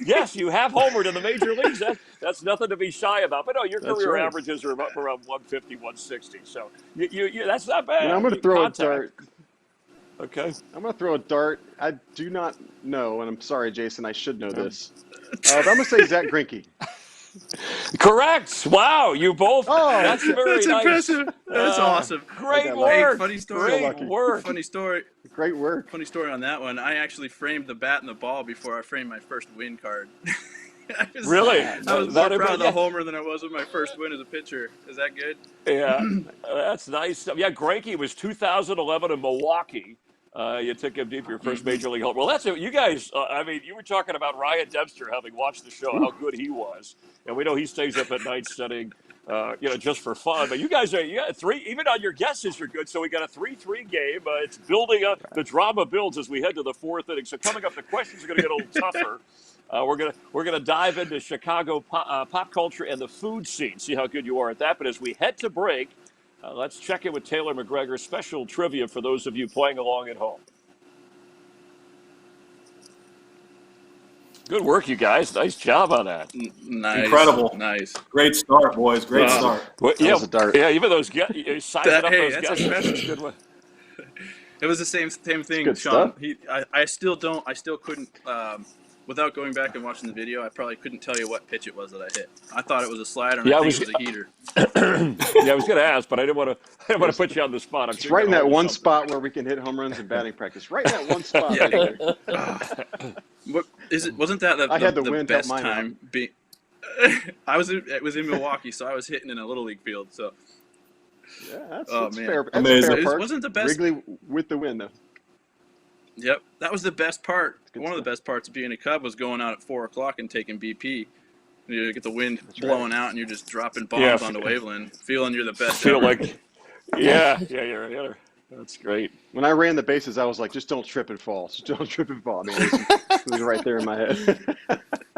Speaker 4: yes, you have homered in the major leagues. That's nothing to be shy about. But no, your career
Speaker 6: right.
Speaker 4: averages are around 150, 160. So you that's not bad.
Speaker 6: I'm going to throw a dart.
Speaker 4: Okay.
Speaker 6: I'm going to throw a dart. I do not know, and I'm sorry, Jason. I should know this. But I'm going to say Zach Greinke.
Speaker 4: Correct. Wow, you both.
Speaker 6: Oh,
Speaker 4: that's very
Speaker 1: That's
Speaker 4: nice.
Speaker 1: impressive. That's awesome.
Speaker 4: Great
Speaker 6: Hey,
Speaker 4: work.
Speaker 1: funny story.
Speaker 4: Great work.
Speaker 1: Funny story.
Speaker 6: Great work.
Speaker 1: Funny story on that one. I actually framed the bat and the ball before I framed my first win card.
Speaker 4: Really?
Speaker 1: I was more proud of the homer than I was of my first win as a pitcher. Is that good?
Speaker 4: Yeah, that's nice. Yeah, Greinke was 2011 in Milwaukee. You took him deep your first major league home. Well, that's it. You guys. You were talking about Ryan Dempster, having watched the show, how good he was, and we know he stays up at night studying, just for fun. But you got three. Even on your guesses, you're good. So we got a 3-3 game. It's building up. The drama builds as we head to the fourth inning. So coming up, the questions are going to get a little tougher. We're gonna dive into Chicago pop culture and the food scene. See how good you are at that. But as we head to break. Let's check in with Taylor McGregor. Special trivia for those of you playing along at home. Good work, you guys. Nice job on that.
Speaker 1: Nice.
Speaker 3: Incredible.
Speaker 1: Nice.
Speaker 3: Great start, boys. Great start.
Speaker 6: Well, that was a dart.
Speaker 4: Yeah, even those sizing up those
Speaker 1: that's
Speaker 4: guesses.
Speaker 1: impressive.
Speaker 4: Good one.
Speaker 1: It was the same thing,
Speaker 6: good
Speaker 1: Sean.
Speaker 6: stuff.
Speaker 1: I still couldn't. Without going back and watching the video, I probably couldn't tell you what pitch it was that I hit. I thought it was a slider, and I think it was a heater.
Speaker 4: Yeah, I was going to ask, but I didn't want to put you on the spot.
Speaker 6: It's right in that one spot where we can hit home runs in batting practice. Right in that one spot.
Speaker 1: Yeah.
Speaker 6: Right there.
Speaker 1: What is it? Wasn't that
Speaker 6: I had the
Speaker 1: the
Speaker 6: wind
Speaker 1: best
Speaker 6: help mine
Speaker 1: time? It was in Milwaukee, so I was hitting in a little league field. So
Speaker 6: Yeah, that's
Speaker 1: Oh
Speaker 6: that's
Speaker 1: man,
Speaker 6: fair. That's a
Speaker 3: Amazing.
Speaker 6: fair
Speaker 1: it
Speaker 6: part.
Speaker 1: wasn't the best.
Speaker 6: Wrigley with the win though.
Speaker 1: Yep, that was the best part.
Speaker 6: It's good
Speaker 1: One of
Speaker 6: stuff.
Speaker 1: the best parts of being a Cub was going out at 4 o'clock and taking BP. You get the wind
Speaker 6: That's
Speaker 1: blowing
Speaker 6: right.
Speaker 1: out, and you're just dropping
Speaker 4: Yeah,
Speaker 1: bombs onto Waveland, feeling you're the best
Speaker 4: feel
Speaker 1: ever.
Speaker 4: like, yeah, you're a hitter. That's great.
Speaker 6: When I ran the bases, I was like, just don't trip and fall. Just don't trip and fall. Man, it was right there in my head.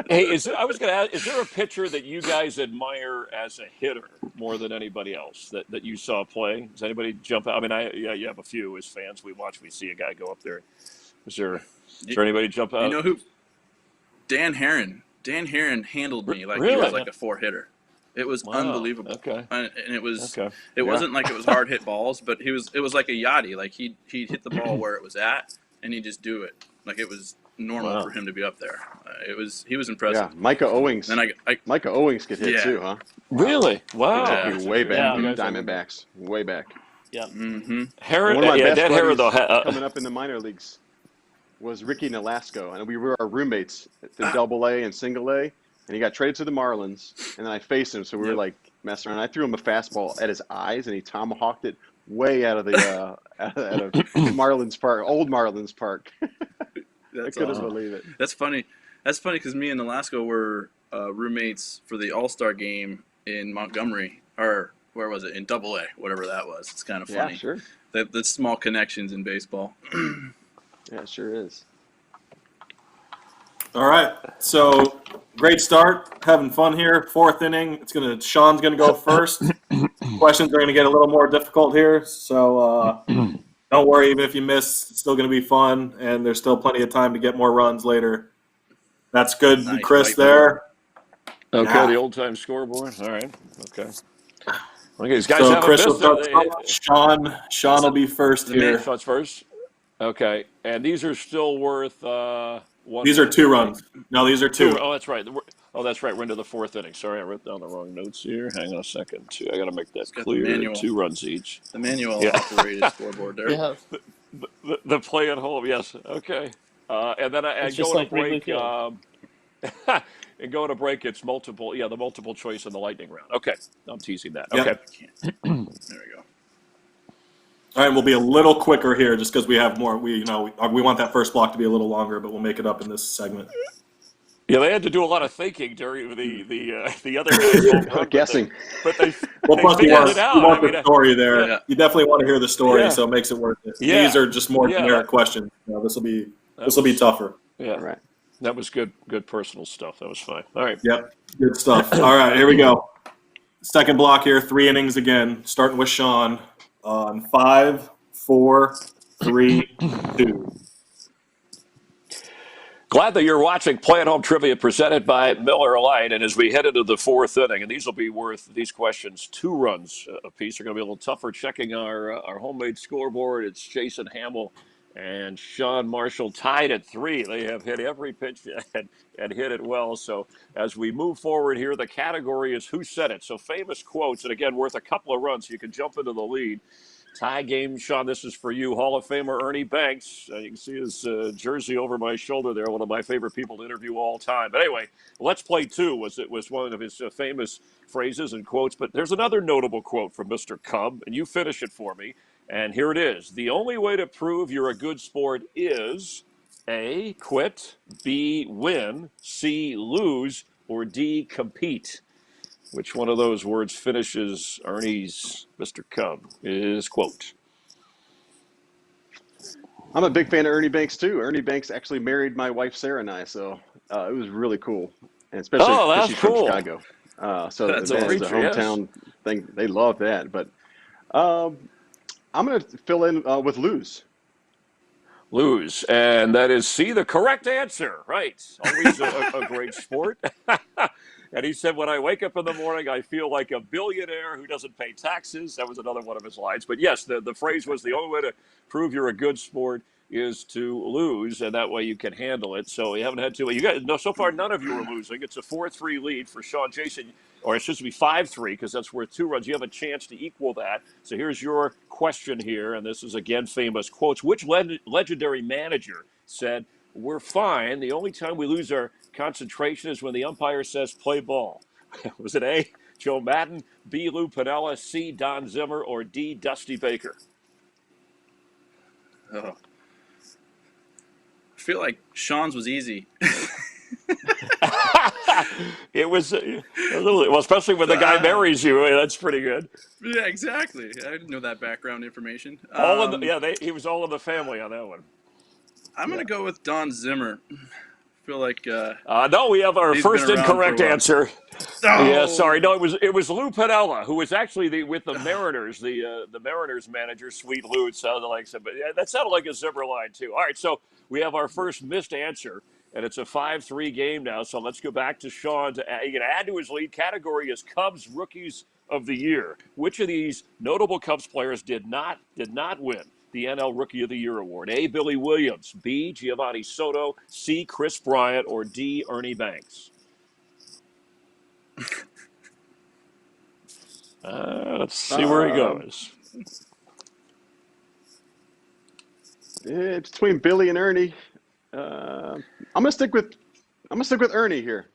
Speaker 4: Hey, I was going to ask, is there a pitcher that you guys admire as a hitter more than anybody else that you saw play? Does anybody jump out? I mean, yeah, you have a few as fans. We see a guy go up there. Is there anybody jump out?
Speaker 1: You know who? Dan Heron. Dan Heron handled me like he was
Speaker 4: Really?
Speaker 1: like a 4-hitter. It was
Speaker 4: Wow.
Speaker 1: unbelievable.
Speaker 4: Okay.
Speaker 1: And it was.
Speaker 4: Okay.
Speaker 1: It
Speaker 6: Yeah.
Speaker 1: wasn't like it was hard hit balls, but it was like a yachty. Like he'd hit the ball where it was at, and he'd just do it. Like it was normal
Speaker 4: Wow.
Speaker 1: for him to be up there. He was impressive.
Speaker 6: Yeah, Micah Owings.
Speaker 1: Then
Speaker 6: Micah Owings could hit
Speaker 1: Yeah.
Speaker 6: too, huh?
Speaker 4: Really? Wow.
Speaker 1: Yeah.
Speaker 6: Took me way back
Speaker 5: Yeah.
Speaker 6: from
Speaker 4: You guys
Speaker 6: Diamondbacks. Way back.
Speaker 1: Mm-hmm.
Speaker 4: Heron,
Speaker 6: One of my
Speaker 4: yeah,
Speaker 6: best
Speaker 4: Dan Heron,
Speaker 6: buddies
Speaker 4: though.
Speaker 6: coming up in the minor leagues was Ricky Nolasco, and we were our roommates in Double A and Single A. And he got traded to the Marlins, and then I faced him, so we were
Speaker 1: Yep.
Speaker 6: like messing around. I threw him a fastball at his eyes, and he tomahawked it way out of the out of Marlins Park, old Marlins Park. I
Speaker 1: That's
Speaker 6: couldn't
Speaker 1: awesome.
Speaker 6: believe it.
Speaker 1: That's funny. That's funny because me and Nolasco were roommates for the All-Star game in Montgomery, or where was it? In Double A, whatever that was. It's kind of
Speaker 6: Yeah,
Speaker 1: funny.
Speaker 6: sure.
Speaker 1: The small connections in baseball.
Speaker 6: Yeah, it sure is.
Speaker 3: All right. So great start. Having fun here. Fourth inning. Sean's gonna go first. Questions are gonna get a little more difficult here. So don't worry, even if you miss, it's still gonna be fun, and there's still plenty of time to get more runs later. That's good,
Speaker 1: Nice
Speaker 3: Chris.
Speaker 1: whiteboard.
Speaker 3: There.
Speaker 4: Okay,
Speaker 3: Yeah.
Speaker 4: the old-time scoreboard. All right. Okay. Okay, these guys
Speaker 3: So
Speaker 4: haven't
Speaker 3: Chris will
Speaker 4: missed
Speaker 3: start. Sean will be first
Speaker 1: The main-
Speaker 3: here.
Speaker 4: Shots first. Okay, and these are still worth one.
Speaker 3: These are 2 runs. No, these are 2.
Speaker 4: Oh, that's right. Oh, that's right. We're into the 4th inning. Sorry, I wrote down the wrong notes here. Hang on a second. I got to make that
Speaker 1: got the
Speaker 4: clear.
Speaker 1: manual.
Speaker 4: 2 runs each.
Speaker 1: The manual
Speaker 4: Yeah.
Speaker 1: operated scoreboard there.
Speaker 5: Yeah.
Speaker 4: The play at home, yes. Okay. And then
Speaker 5: It's
Speaker 4: go
Speaker 5: just
Speaker 4: to
Speaker 5: like Wrigley
Speaker 4: break.
Speaker 5: Field.
Speaker 4: And go to break. It's multiple. Yeah, the multiple choice in the lightning round. Okay, I'm teasing that.
Speaker 3: Yep.
Speaker 4: Okay.
Speaker 1: There we go.
Speaker 3: All right, we'll be a little quicker here just because we have more. We want that first block to be a little longer, but we'll make it up in this segment.
Speaker 4: Yeah, they had to do a lot of thinking during the other guys' home run,
Speaker 6: Guessing.
Speaker 4: but they
Speaker 3: Well,
Speaker 4: they
Speaker 3: plus you
Speaker 4: figured
Speaker 3: want,
Speaker 4: it out.
Speaker 3: you want
Speaker 4: I mean,
Speaker 3: the story there.
Speaker 1: yeah.
Speaker 3: You definitely want to hear the story,
Speaker 4: Yeah.
Speaker 3: so it makes it worth it.
Speaker 4: Yeah.
Speaker 3: These are just more
Speaker 4: Yeah.
Speaker 3: generic questions. This will be
Speaker 4: was-
Speaker 3: tougher.
Speaker 4: yeah,
Speaker 6: All right.
Speaker 4: that was good personal stuff. That was fine. All right.
Speaker 3: Yep, good stuff. All right, here we go. Second block here, 3 innings again, starting with Sean on 5, 4, 3, 2.
Speaker 4: Glad that you're watching Play at Home Trivia presented by Miller Lite. And as we head into the 4th inning, and these will be worth, these questions, 2 runs apiece. They're going to be a little tougher checking our homemade scoreboard. It's Jason Hamill and Sean Marshall tied at 3. They have hit every pitch and hit it well. So as we move forward here, the category is Who Said It? So famous quotes, and again, worth a couple of runs so you can jump into the lead. Tie game, Sean, this is for you. Hall of Famer Ernie Banks. You can see his jersey over my shoulder there, one of my favorite people to interview all time. But anyway, let's play 2 was one of his famous phrases and quotes. But there's another notable quote from Mr. Cub, and you finish it for me. And here it is. The only way to prove you're a good sport is A, quit, B, win, C, lose, or D, compete. Which one of those words finishes Ernie's Mr. Cub? His quote.
Speaker 6: I'm a big fan of Ernie Banks too. Ernie Banks actually married my wife Sarah and I, so it was really cool, and especially
Speaker 4: Oh,
Speaker 6: because
Speaker 4: that's
Speaker 6: she's from
Speaker 4: cool.
Speaker 6: Chicago. So
Speaker 1: That's
Speaker 6: it's a
Speaker 4: awesome. Yes.
Speaker 6: hometown thing. They love that. But I'm going to fill in with lose.
Speaker 4: Lose. And that is C, the correct answer. Right. Always a great sport. And he said, when I wake up in the morning, I feel like a billionaire who doesn't pay taxes. That was another one of his lines. But yes, the phrase was the only way to prove you're a good sport is to lose, and that way you can handle it. So you haven't had to. You guys, no, so far none of you are losing. It's a 4-3 lead for Sean. Jason, or it should be 5-3 because that's worth 2 runs. You have a chance to equal that. So here's your question here, and this is again famous quotes. Which legendary manager said, "We're fine. The only time we lose our concentration is when the umpire says play ball"? Was it A, Joe Madden, B. Lou Piniella, C. Don Zimmer, or D. Dusty Baker?
Speaker 1: Oh. I feel like Sean's was easy.
Speaker 4: It was a little, well, especially when the guy marries you. That's pretty good.
Speaker 1: Yeah, exactly. I didn't know that background information.
Speaker 4: All in the, yeah, he was all in the family on that one.
Speaker 1: I'm gonna go with Don Zimmer. I feel like
Speaker 4: no, we have our
Speaker 1: he's
Speaker 4: first
Speaker 1: been around for a
Speaker 4: incorrect
Speaker 1: while.
Speaker 4: answer.
Speaker 1: Oh!
Speaker 4: Yeah, sorry. No, it was Lou Piniella, who was actually with the Mariners, the Mariners manager, Sweet Lou. It sounded like somebody. Yeah, that sounded like a Zimmer line too. All right, so we have our first missed answer, and it's a 5-3 game now. So let's go back to Sean. He can add to his lead. Category is Cubs Rookies of the Year. Which of these notable Cubs players did not win the NL Rookie of the Year award? A. Billy Williams, B. Giovanni Soto, C. Chris Bryant, or D. Ernie Banks? Let's see where he goes.
Speaker 6: It's between Billy and Ernie. I'm gonna stick with Ernie here.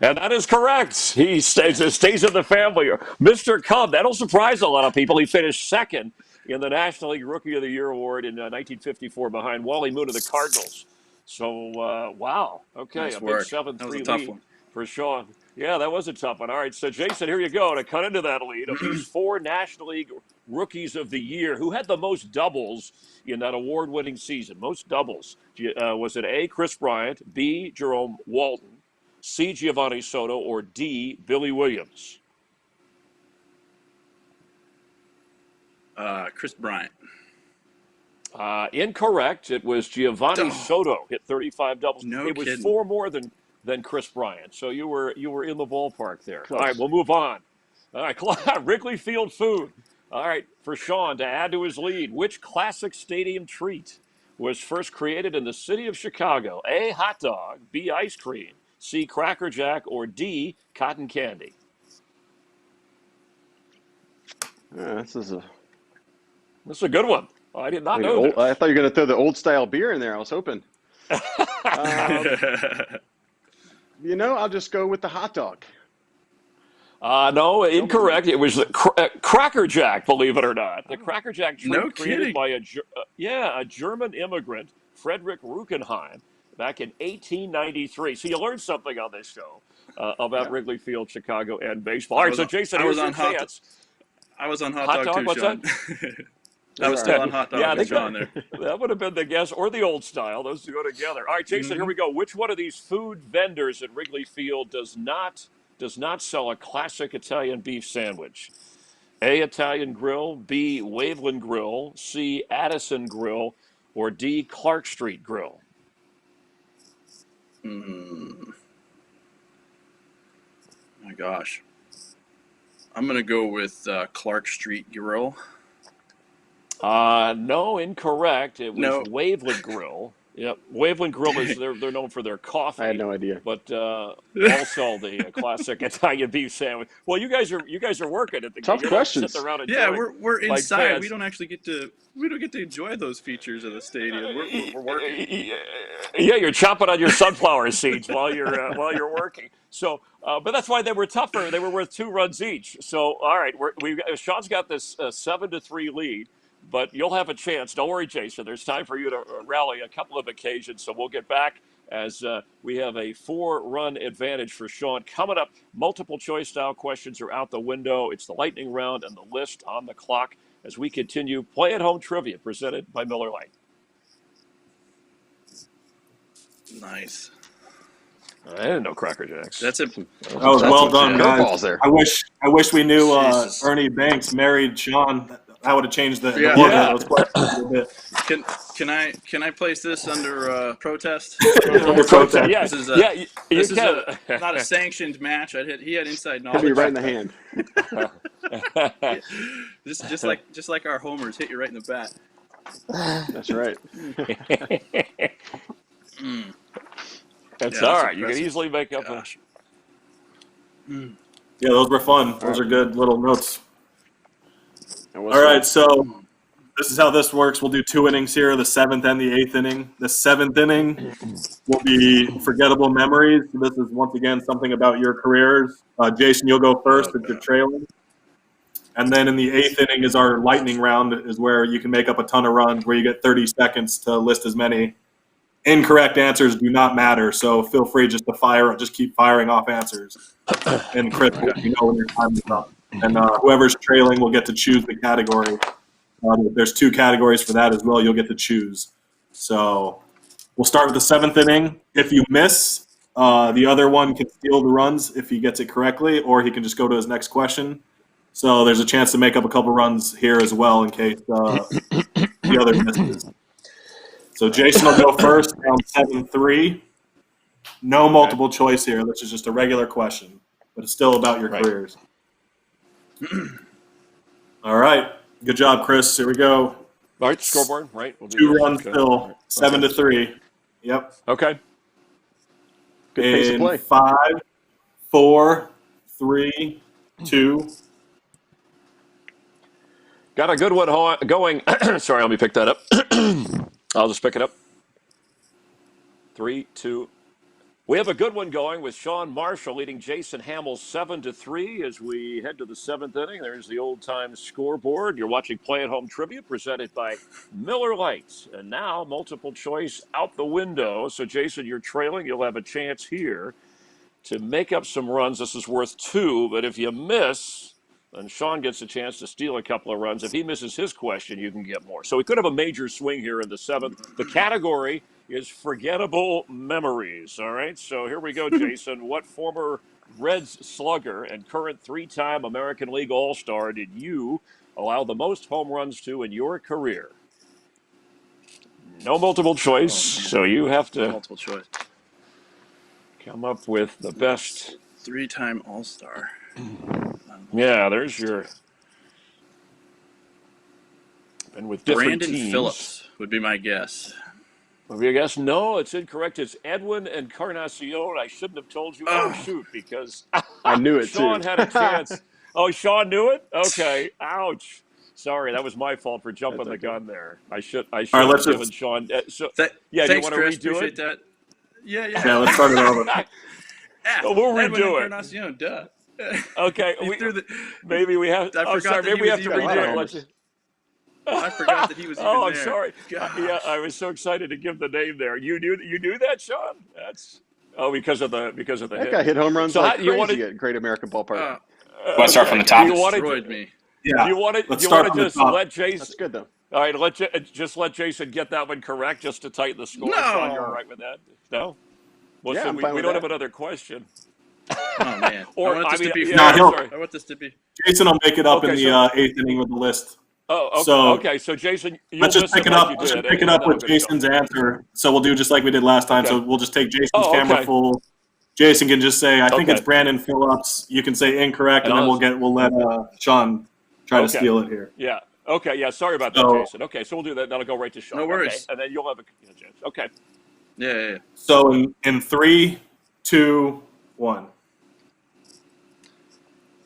Speaker 4: And that is correct. He stays in the family. Mr. Cub, that'll surprise a lot of people. He finished second in the National League Rookie of the Year award in 1954 behind Wally Moon of the Cardinals. So, wow. Okay,
Speaker 1: Nice
Speaker 4: a
Speaker 1: work.
Speaker 4: big 7-3
Speaker 1: That was a tough
Speaker 4: lead
Speaker 1: one.
Speaker 4: for Sean. Yeah, that was a tough one. All right, so Jason, here you go. To cut into that lead, of these 4 National League Rookies of the Year, who had the most doubles in that award-winning season? Most doubles. Was it A, Chris Bryant, B, Jerome Walton, C, Giovanni Soto, or D, Billy Williams?
Speaker 1: Chris Bryant.
Speaker 4: Incorrect. It was Giovanni Soto, hit 35 doubles.
Speaker 1: No
Speaker 4: It was
Speaker 1: kidding.
Speaker 4: 4 more than Chris Bryant. So you were in the ballpark there.
Speaker 6: Close.
Speaker 4: All right, we'll move on. All right, Wrigley Field food. All right, for Sean to add to his lead, which classic stadium treat was first created in the city of Chicago? A, hot dog, B, ice cream, C, Cracker Jack, or D, cotton candy?
Speaker 6: This is a.
Speaker 4: This is a good one. Oh, I did not know this.
Speaker 6: I thought you were gonna throw the old style beer in there. I was hoping. I'll just go with the hot dog.
Speaker 4: No, incorrect. It was Cracker Jack, believe it or not. The Cracker Jack treat
Speaker 1: No
Speaker 4: created
Speaker 1: kidding.
Speaker 4: by a German immigrant, Frederick Ruckenheim, back in 1893. So you learned something on this show about Wrigley Field, Chicago, and baseball. All right, so Jason, here's your chance.
Speaker 1: I was on hot
Speaker 4: Hot
Speaker 1: dog
Speaker 4: dog,
Speaker 1: too,
Speaker 4: what's
Speaker 1: Sean.
Speaker 4: that?
Speaker 1: I was still on hot dog
Speaker 4: Yeah, I
Speaker 1: with
Speaker 4: think
Speaker 1: Sean there.
Speaker 4: that would have been the guess, or the old style. Those two go together. All right, Jason, here we go. Which one of these food vendors at Wrigley Field does not sell a classic Italian beef sandwich? A, Italian Grill, B, Waveland Grill, C, Addison Grill, or D, Clark Street Grill?
Speaker 1: My gosh. I'm going to go with Clark Street Grill.
Speaker 4: No, incorrect. It was
Speaker 1: No.
Speaker 4: Waveland Grill. Yep, Waveland Grill is they're known for their coffee.
Speaker 6: I had no idea.
Speaker 4: But also the classic Italian beef sandwich. Well, you guys are working at the
Speaker 6: Tough
Speaker 4: you're not
Speaker 6: questions.
Speaker 4: sitting around
Speaker 1: Yeah,
Speaker 4: enjoying
Speaker 1: we're
Speaker 4: like
Speaker 1: inside.
Speaker 4: fans.
Speaker 1: We don't get to enjoy those features of the stadium. We're working.
Speaker 4: Yeah, you're chopping on your sunflower seeds while you're working. So, but that's why they were tougher. They were worth 2 runs each. So, all right, Sean's got this 7-3 lead. But you'll have a chance. Don't worry, Jason. There's time for you to rally a couple of occasions. So we'll get back as we have a 4-run advantage for Sean. Coming up, multiple choice style questions are out the window. It's the lightning round and the list on the clock as we continue Play at Home Trivia presented by Miller Lite.
Speaker 1: Nice.
Speaker 4: I didn't know Cracker Jacks.
Speaker 1: That's it.
Speaker 3: That was well done, guys.
Speaker 6: Curveballs there.
Speaker 3: I wish we knew
Speaker 1: Jesus.
Speaker 3: Ernie Banks married Sean. That would have changed the
Speaker 1: Yeah.
Speaker 3: order
Speaker 4: Yeah.
Speaker 3: of those questions a bit.
Speaker 1: Can I place this under protest?
Speaker 3: Under protest.
Speaker 4: Yeah,
Speaker 1: This is
Speaker 4: you
Speaker 1: This is
Speaker 4: can.
Speaker 1: not a sanctioned match. He had inside
Speaker 6: Hit
Speaker 1: knowledge.
Speaker 6: me right in the hand.
Speaker 1: Just like our homers hit you right in the bat.
Speaker 6: That's right.
Speaker 4: That's
Speaker 1: Yeah,
Speaker 4: all
Speaker 1: that's
Speaker 4: right. You can
Speaker 1: impressive.
Speaker 4: easily make up
Speaker 1: Gosh.
Speaker 3: Yeah, those were fun. Those are good little notes.
Speaker 6: That was
Speaker 3: All right,
Speaker 6: fun.
Speaker 3: so this is how this works. We'll do 2 innings here, the 7th and the 8th inning. The 7th inning will be forgettable memories. This is once again something about your careers. Jason, you'll go first if you're trailing. And then in the 8th inning is our lightning round, is where you can make up a ton of runs, where you get 30 seconds to list as many. Incorrect answers do not matter, so feel free just to just keep firing off answers. And Chris, you know when your time is up. And whoever's trailing will get to choose the category. If there's 2 categories for that as well, you'll get to choose. So we'll start with the 7th inning. If you miss, the other one can steal the runs if he gets it correctly, or he can just go to his next question. So there's a chance to make up a couple runs here as well in case the other misses. So Jason will go first, round 7-3. No multiple choice here. This is just a regular question, but it's still about your careers. All right. Good job, Chris. Here we go.
Speaker 4: All right, scoreboard, right? We'll
Speaker 3: 2 runs still, 7-3. Yep.
Speaker 4: Okay.
Speaker 6: Good pace of play.
Speaker 3: 5, 4, 3, 2.
Speaker 4: Got a good one going. Sorry, let me pick that up. I'll just pick it up. 3, 2. We have a good one going with Sean Marshall leading Jason Hamill 7-3 as we head to the 7th inning. There's the old-time scoreboard. You're watching Play at Home Trivia presented by Miller Lite. And now multiple choice out the window. So, Jason, you're trailing. You'll have a chance here to make up some runs. This is worth 2, but if you miss, then Sean gets a chance to steal a couple of runs. If he misses his question, you can get more. So we could have a major swing here in the 7th. The category is forgettable memories. All right, so here we go, Jason. What former Reds slugger and current 3-time American League All-Star did you allow the most home runs to in your career? No multiple choice, so you have to
Speaker 1: multiple choice.
Speaker 4: Come up with the best.
Speaker 1: 3-time All-Star.
Speaker 4: Yeah, there's your. And with different
Speaker 1: Brandon
Speaker 4: teams.
Speaker 1: Phillips would be my guess.
Speaker 4: Would be a guess? No, it's incorrect. It's Edwin Encarnacion. I shouldn't have told you. Oh, shoot, because
Speaker 6: I knew it
Speaker 4: Sean
Speaker 6: too.
Speaker 4: had a chance. Oh, Sean knew it? Okay. Ouch. Sorry, that was my fault for jumping the gun there. I should have given Sean. Yeah, do you want to
Speaker 1: Chris,
Speaker 4: redo
Speaker 1: appreciate
Speaker 4: it?
Speaker 1: That. Yeah.
Speaker 3: Yeah, let's start it over.
Speaker 4: We'll redo it.
Speaker 1: Encarnacion, duh.
Speaker 4: Okay, maybe we have. Maybe we have to redo it.
Speaker 1: I forgot that he was even
Speaker 4: Oh, I'm
Speaker 1: there.
Speaker 4: sorry. Yeah, I was so excited to give the name there. You knew that, Sean? That's because of the
Speaker 6: That
Speaker 4: hit.
Speaker 6: guy hit home runs
Speaker 4: So
Speaker 6: like
Speaker 4: you
Speaker 6: crazy at Great American Ballpark.
Speaker 2: Want to start from the top?
Speaker 1: Destroyed me.
Speaker 3: Yeah.
Speaker 4: You want to just let Jason?
Speaker 6: That's good though.
Speaker 4: All right, just let Jason get that one correct, just to tighten the score.
Speaker 1: No.
Speaker 4: Sean, you're all right with that? No. Well,
Speaker 6: Yeah,
Speaker 4: so
Speaker 6: I'm
Speaker 4: we
Speaker 6: fine with
Speaker 4: don't
Speaker 6: that.
Speaker 4: have another question.
Speaker 1: Oh man.
Speaker 4: Or
Speaker 1: I want this to be
Speaker 4: yeah,
Speaker 1: fair.
Speaker 4: sorry.
Speaker 1: I want this to be.
Speaker 3: Jason will make it up in
Speaker 4: Okay,
Speaker 3: the
Speaker 4: so-
Speaker 3: 8th inning with the list.
Speaker 4: Oh, okay. So Jason,
Speaker 3: Let's just pick it up. Let's just pick it up with Jason's answer. So we'll do just like we did last time.
Speaker 4: Okay.
Speaker 3: So we'll just take Jason's camera full. Jason can just say, "I think it's Brandon Phillips." You can say incorrect, and then we'll let Sean try to steal it here.
Speaker 4: Yeah. Okay. Yeah. Sorry about that, Jason. Okay. So we'll do that. That'll go right to Sean.
Speaker 1: No worries.
Speaker 4: Okay. And then you'll have a chance. Okay.
Speaker 1: Yeah.
Speaker 3: So in 3, 2, 1.
Speaker 1: I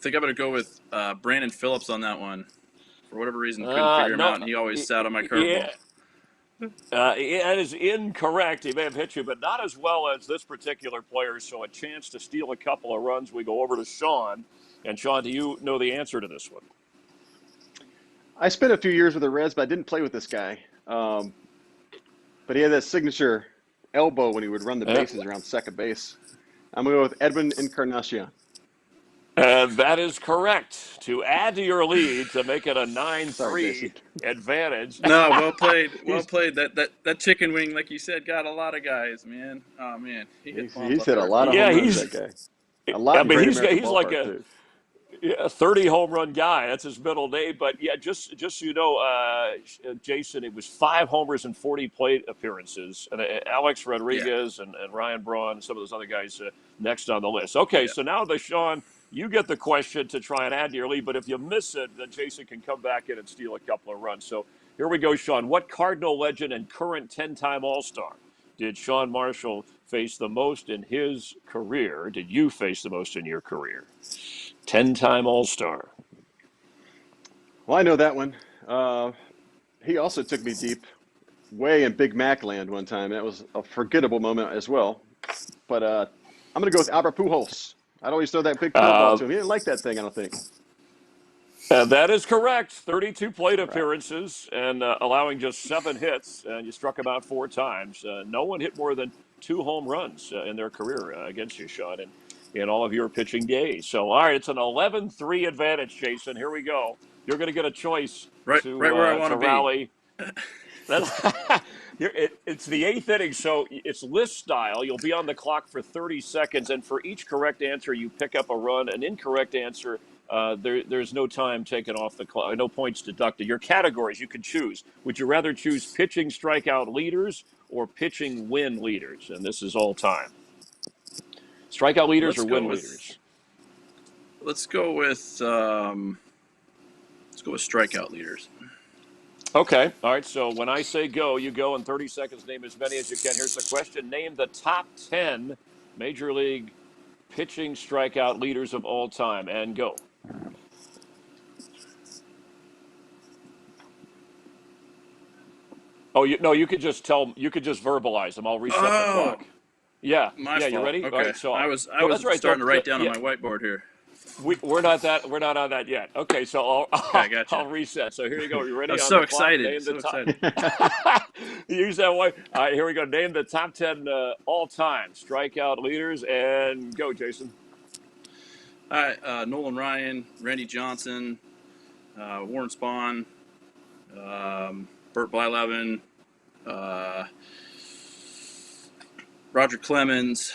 Speaker 1: think I'm gonna go with Brandon Phillips on that one. For whatever reason, couldn't figure him out, and he always sat on my curveball.
Speaker 4: That is incorrect. He may have hit you, but not as well as this particular player. So a chance to steal a couple of runs. We go over to Sean. And Sean, do you know the answer to this one?
Speaker 6: I spent a few years with the Reds, but I didn't play with this guy. But he had that signature elbow when he would run the bases around second base. I'm going to go with Edwin Encarnacion.
Speaker 4: That is correct. To add to your lead, to make it a 9-3 advantage.
Speaker 1: No, well played. Well played. That chicken wing, like you said, got a lot of guys, man. Oh man,
Speaker 6: he's hit a lot of home runs. That guy. A lot.
Speaker 4: I mean, he's
Speaker 6: American
Speaker 4: like
Speaker 6: too.
Speaker 4: a 30 home run guy. That's his middle name. But yeah, just so you know, Jason, it was 5 homers and 40 plate appearances. And Alex Rodriguez and Ryan Braun, some of those other guys next on the list. Okay, so now Sean, you get the question to try and add to your lead. But if you miss it, then Jason can come back in and steal a couple of runs. So here we go, Sean. What Cardinal legend and current 10-time All-Star did Sean Marshall face the most in his career? Did you face the most in your career? 10-time All-Star.
Speaker 6: Well, I know that one. he also took me deep, way in Big Mac land one time. That was a forgettable moment as well. But I'm going to go with Albert Pujols. I'd always throw that big curveball
Speaker 4: Uh,
Speaker 6: to him. He didn't like that thing, I don't think.
Speaker 4: that is correct. 32 plate
Speaker 6: Right.
Speaker 4: appearances and allowing just 7 hits, and you struck him out 4 times. No one hit more than 2 home runs in their career against you, Sean, in all of your pitching days. So, all right, it's an 11-3 advantage, Jason. Here we go. You're going to get a choice
Speaker 1: Right where I want
Speaker 4: to
Speaker 1: to be.
Speaker 4: rally. It's the 8th inning, so it's list style. You'll be on the clock for 30 seconds, and for each correct answer, you pick up a run. An incorrect answer, there's no time taken off the clock, no points deducted. Your categories you can choose. Would you rather choose pitching strikeout leaders or pitching win leaders? And this is all time. Strikeout leaders or win leaders?
Speaker 1: Let's go with strikeout leaders.
Speaker 4: Okay. All right. So when I say go, you go in 30 seconds. Name as many as you can. Here's the question. Name the top 10 Major League pitching strikeout leaders of all time, and go. Oh, you could just verbalize them. I'll reset the clock. Yeah.
Speaker 1: My
Speaker 4: You
Speaker 1: fault.
Speaker 4: ready?
Speaker 1: Okay.
Speaker 4: All right, so
Speaker 1: I was
Speaker 4: that's right.
Speaker 1: starting to write down on my whiteboard here.
Speaker 4: We're not on that yet. Okay, so
Speaker 1: Gotcha.
Speaker 4: I'll reset. So here you go. You ready?
Speaker 1: I'm
Speaker 4: On
Speaker 1: so
Speaker 4: the clock?
Speaker 1: excited. Excited.
Speaker 4: Use that one. All right, here we go. Name the top 10 all-time strikeout leaders, and go, Jason.
Speaker 1: All right, Nolan Ryan, Randy Johnson, Warren Spahn, Burt Blyleven, Roger Clemens,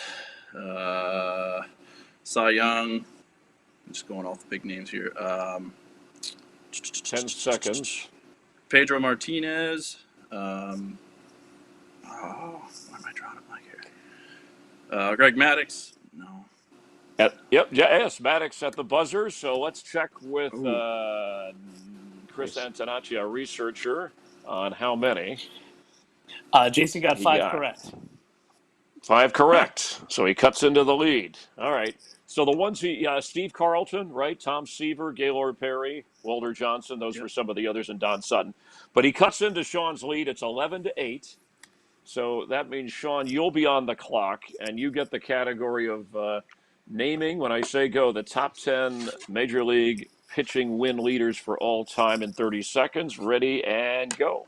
Speaker 1: Cy Young. I'm just going off the big names here.
Speaker 4: 10 seconds.
Speaker 1: Pedro Martinez. Why am I drawing a blank here? Greg Maddux. No.
Speaker 4: Yes, Maddox at the buzzer. So let's check with Chris Antonacci, our researcher, on how many.
Speaker 5: Jason got 5 correct.
Speaker 4: 5 correct. So he cuts into the lead. All right. So the ones Steve Carlton, right? Tom Seaver, Gaylord Perry, Walter Johnson. Those were some of the others, and Don Sutton. But he cuts into Sean's lead. It's 11-8. So that means, Sean, you'll be on the clock, and you get the category of naming, when I say go, the top 10 Major League pitching win leaders for all time in 30 seconds. Ready and go.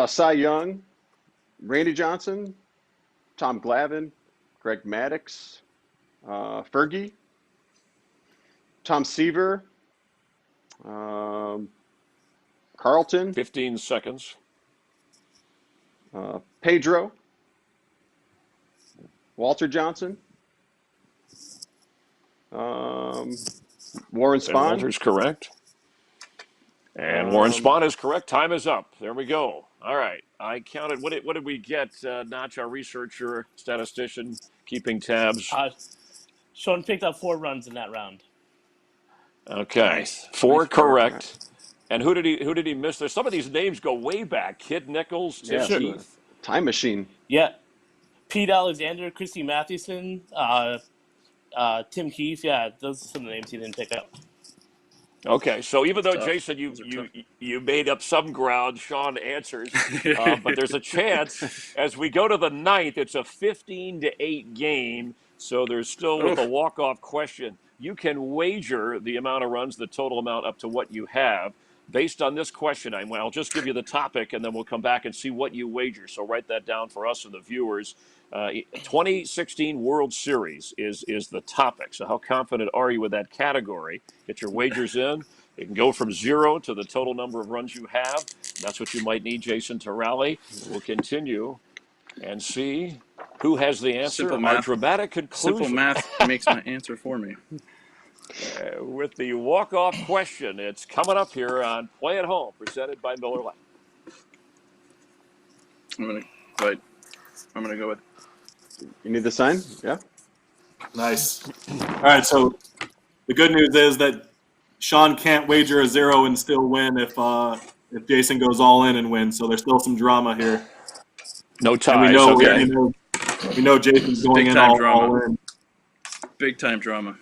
Speaker 6: Cy Young, Randy Johnson, Tom Glavine, Greg Maddux, Fergie, Tom Seaver, Carlton,
Speaker 4: 15 seconds.
Speaker 6: Pedro, Walter Johnson, Warren
Speaker 4: And
Speaker 6: Spahn.
Speaker 4: Walter's correct. And Warren Spahn is correct. Time is up. There we go. All right. I counted. What did we get? Notch, our researcher, statistician, keeping tabs.
Speaker 5: Sean picked up 4 runs in that round.
Speaker 4: Okay.
Speaker 1: Nice.
Speaker 4: 4 correct. And who did he miss? There's some of these names go way back. Kid Nichols, Tim Keith.
Speaker 6: Time machine.
Speaker 5: Yeah. Pete Alexander, Christy Mathewson, Tim Keefe. Yeah, those are some of the names he didn't pick up.
Speaker 4: Okay, so even though,
Speaker 1: Tough.
Speaker 4: Jason, you made up some ground, Sean answers, but there's a chance as we go to the 9th. It's a 15-8 game, so there's still with a walk-off question. You can wager the amount of runs, the total amount, up to what you have. Based on this question, I'll just give you the topic, and then we'll come back and see what you wager. So write that down for us and the viewers. 2016 World Series is the topic. So how confident are you with that category? Get your wagers in. It can go from 0 to the total number of runs you have. That's what you might need, Jason, to rally. We'll continue and see who has the answer.
Speaker 1: Simple
Speaker 4: Our
Speaker 1: math.
Speaker 4: dramatic conclusion.
Speaker 1: Simple math makes my answer for me.
Speaker 4: With the walk-off question, it's coming up here on Play at Home, presented by Miller Lite.
Speaker 1: I'm gonna go with.
Speaker 6: You need the sign? Yeah.
Speaker 3: Nice. All right, so the good news is that Sean can't wager a 0 and still win if Jason goes all in and wins. So there's still some drama here.
Speaker 4: No ties.
Speaker 3: And we know,
Speaker 4: Okay.
Speaker 3: we know Jason's going in all in.
Speaker 1: Big time drama.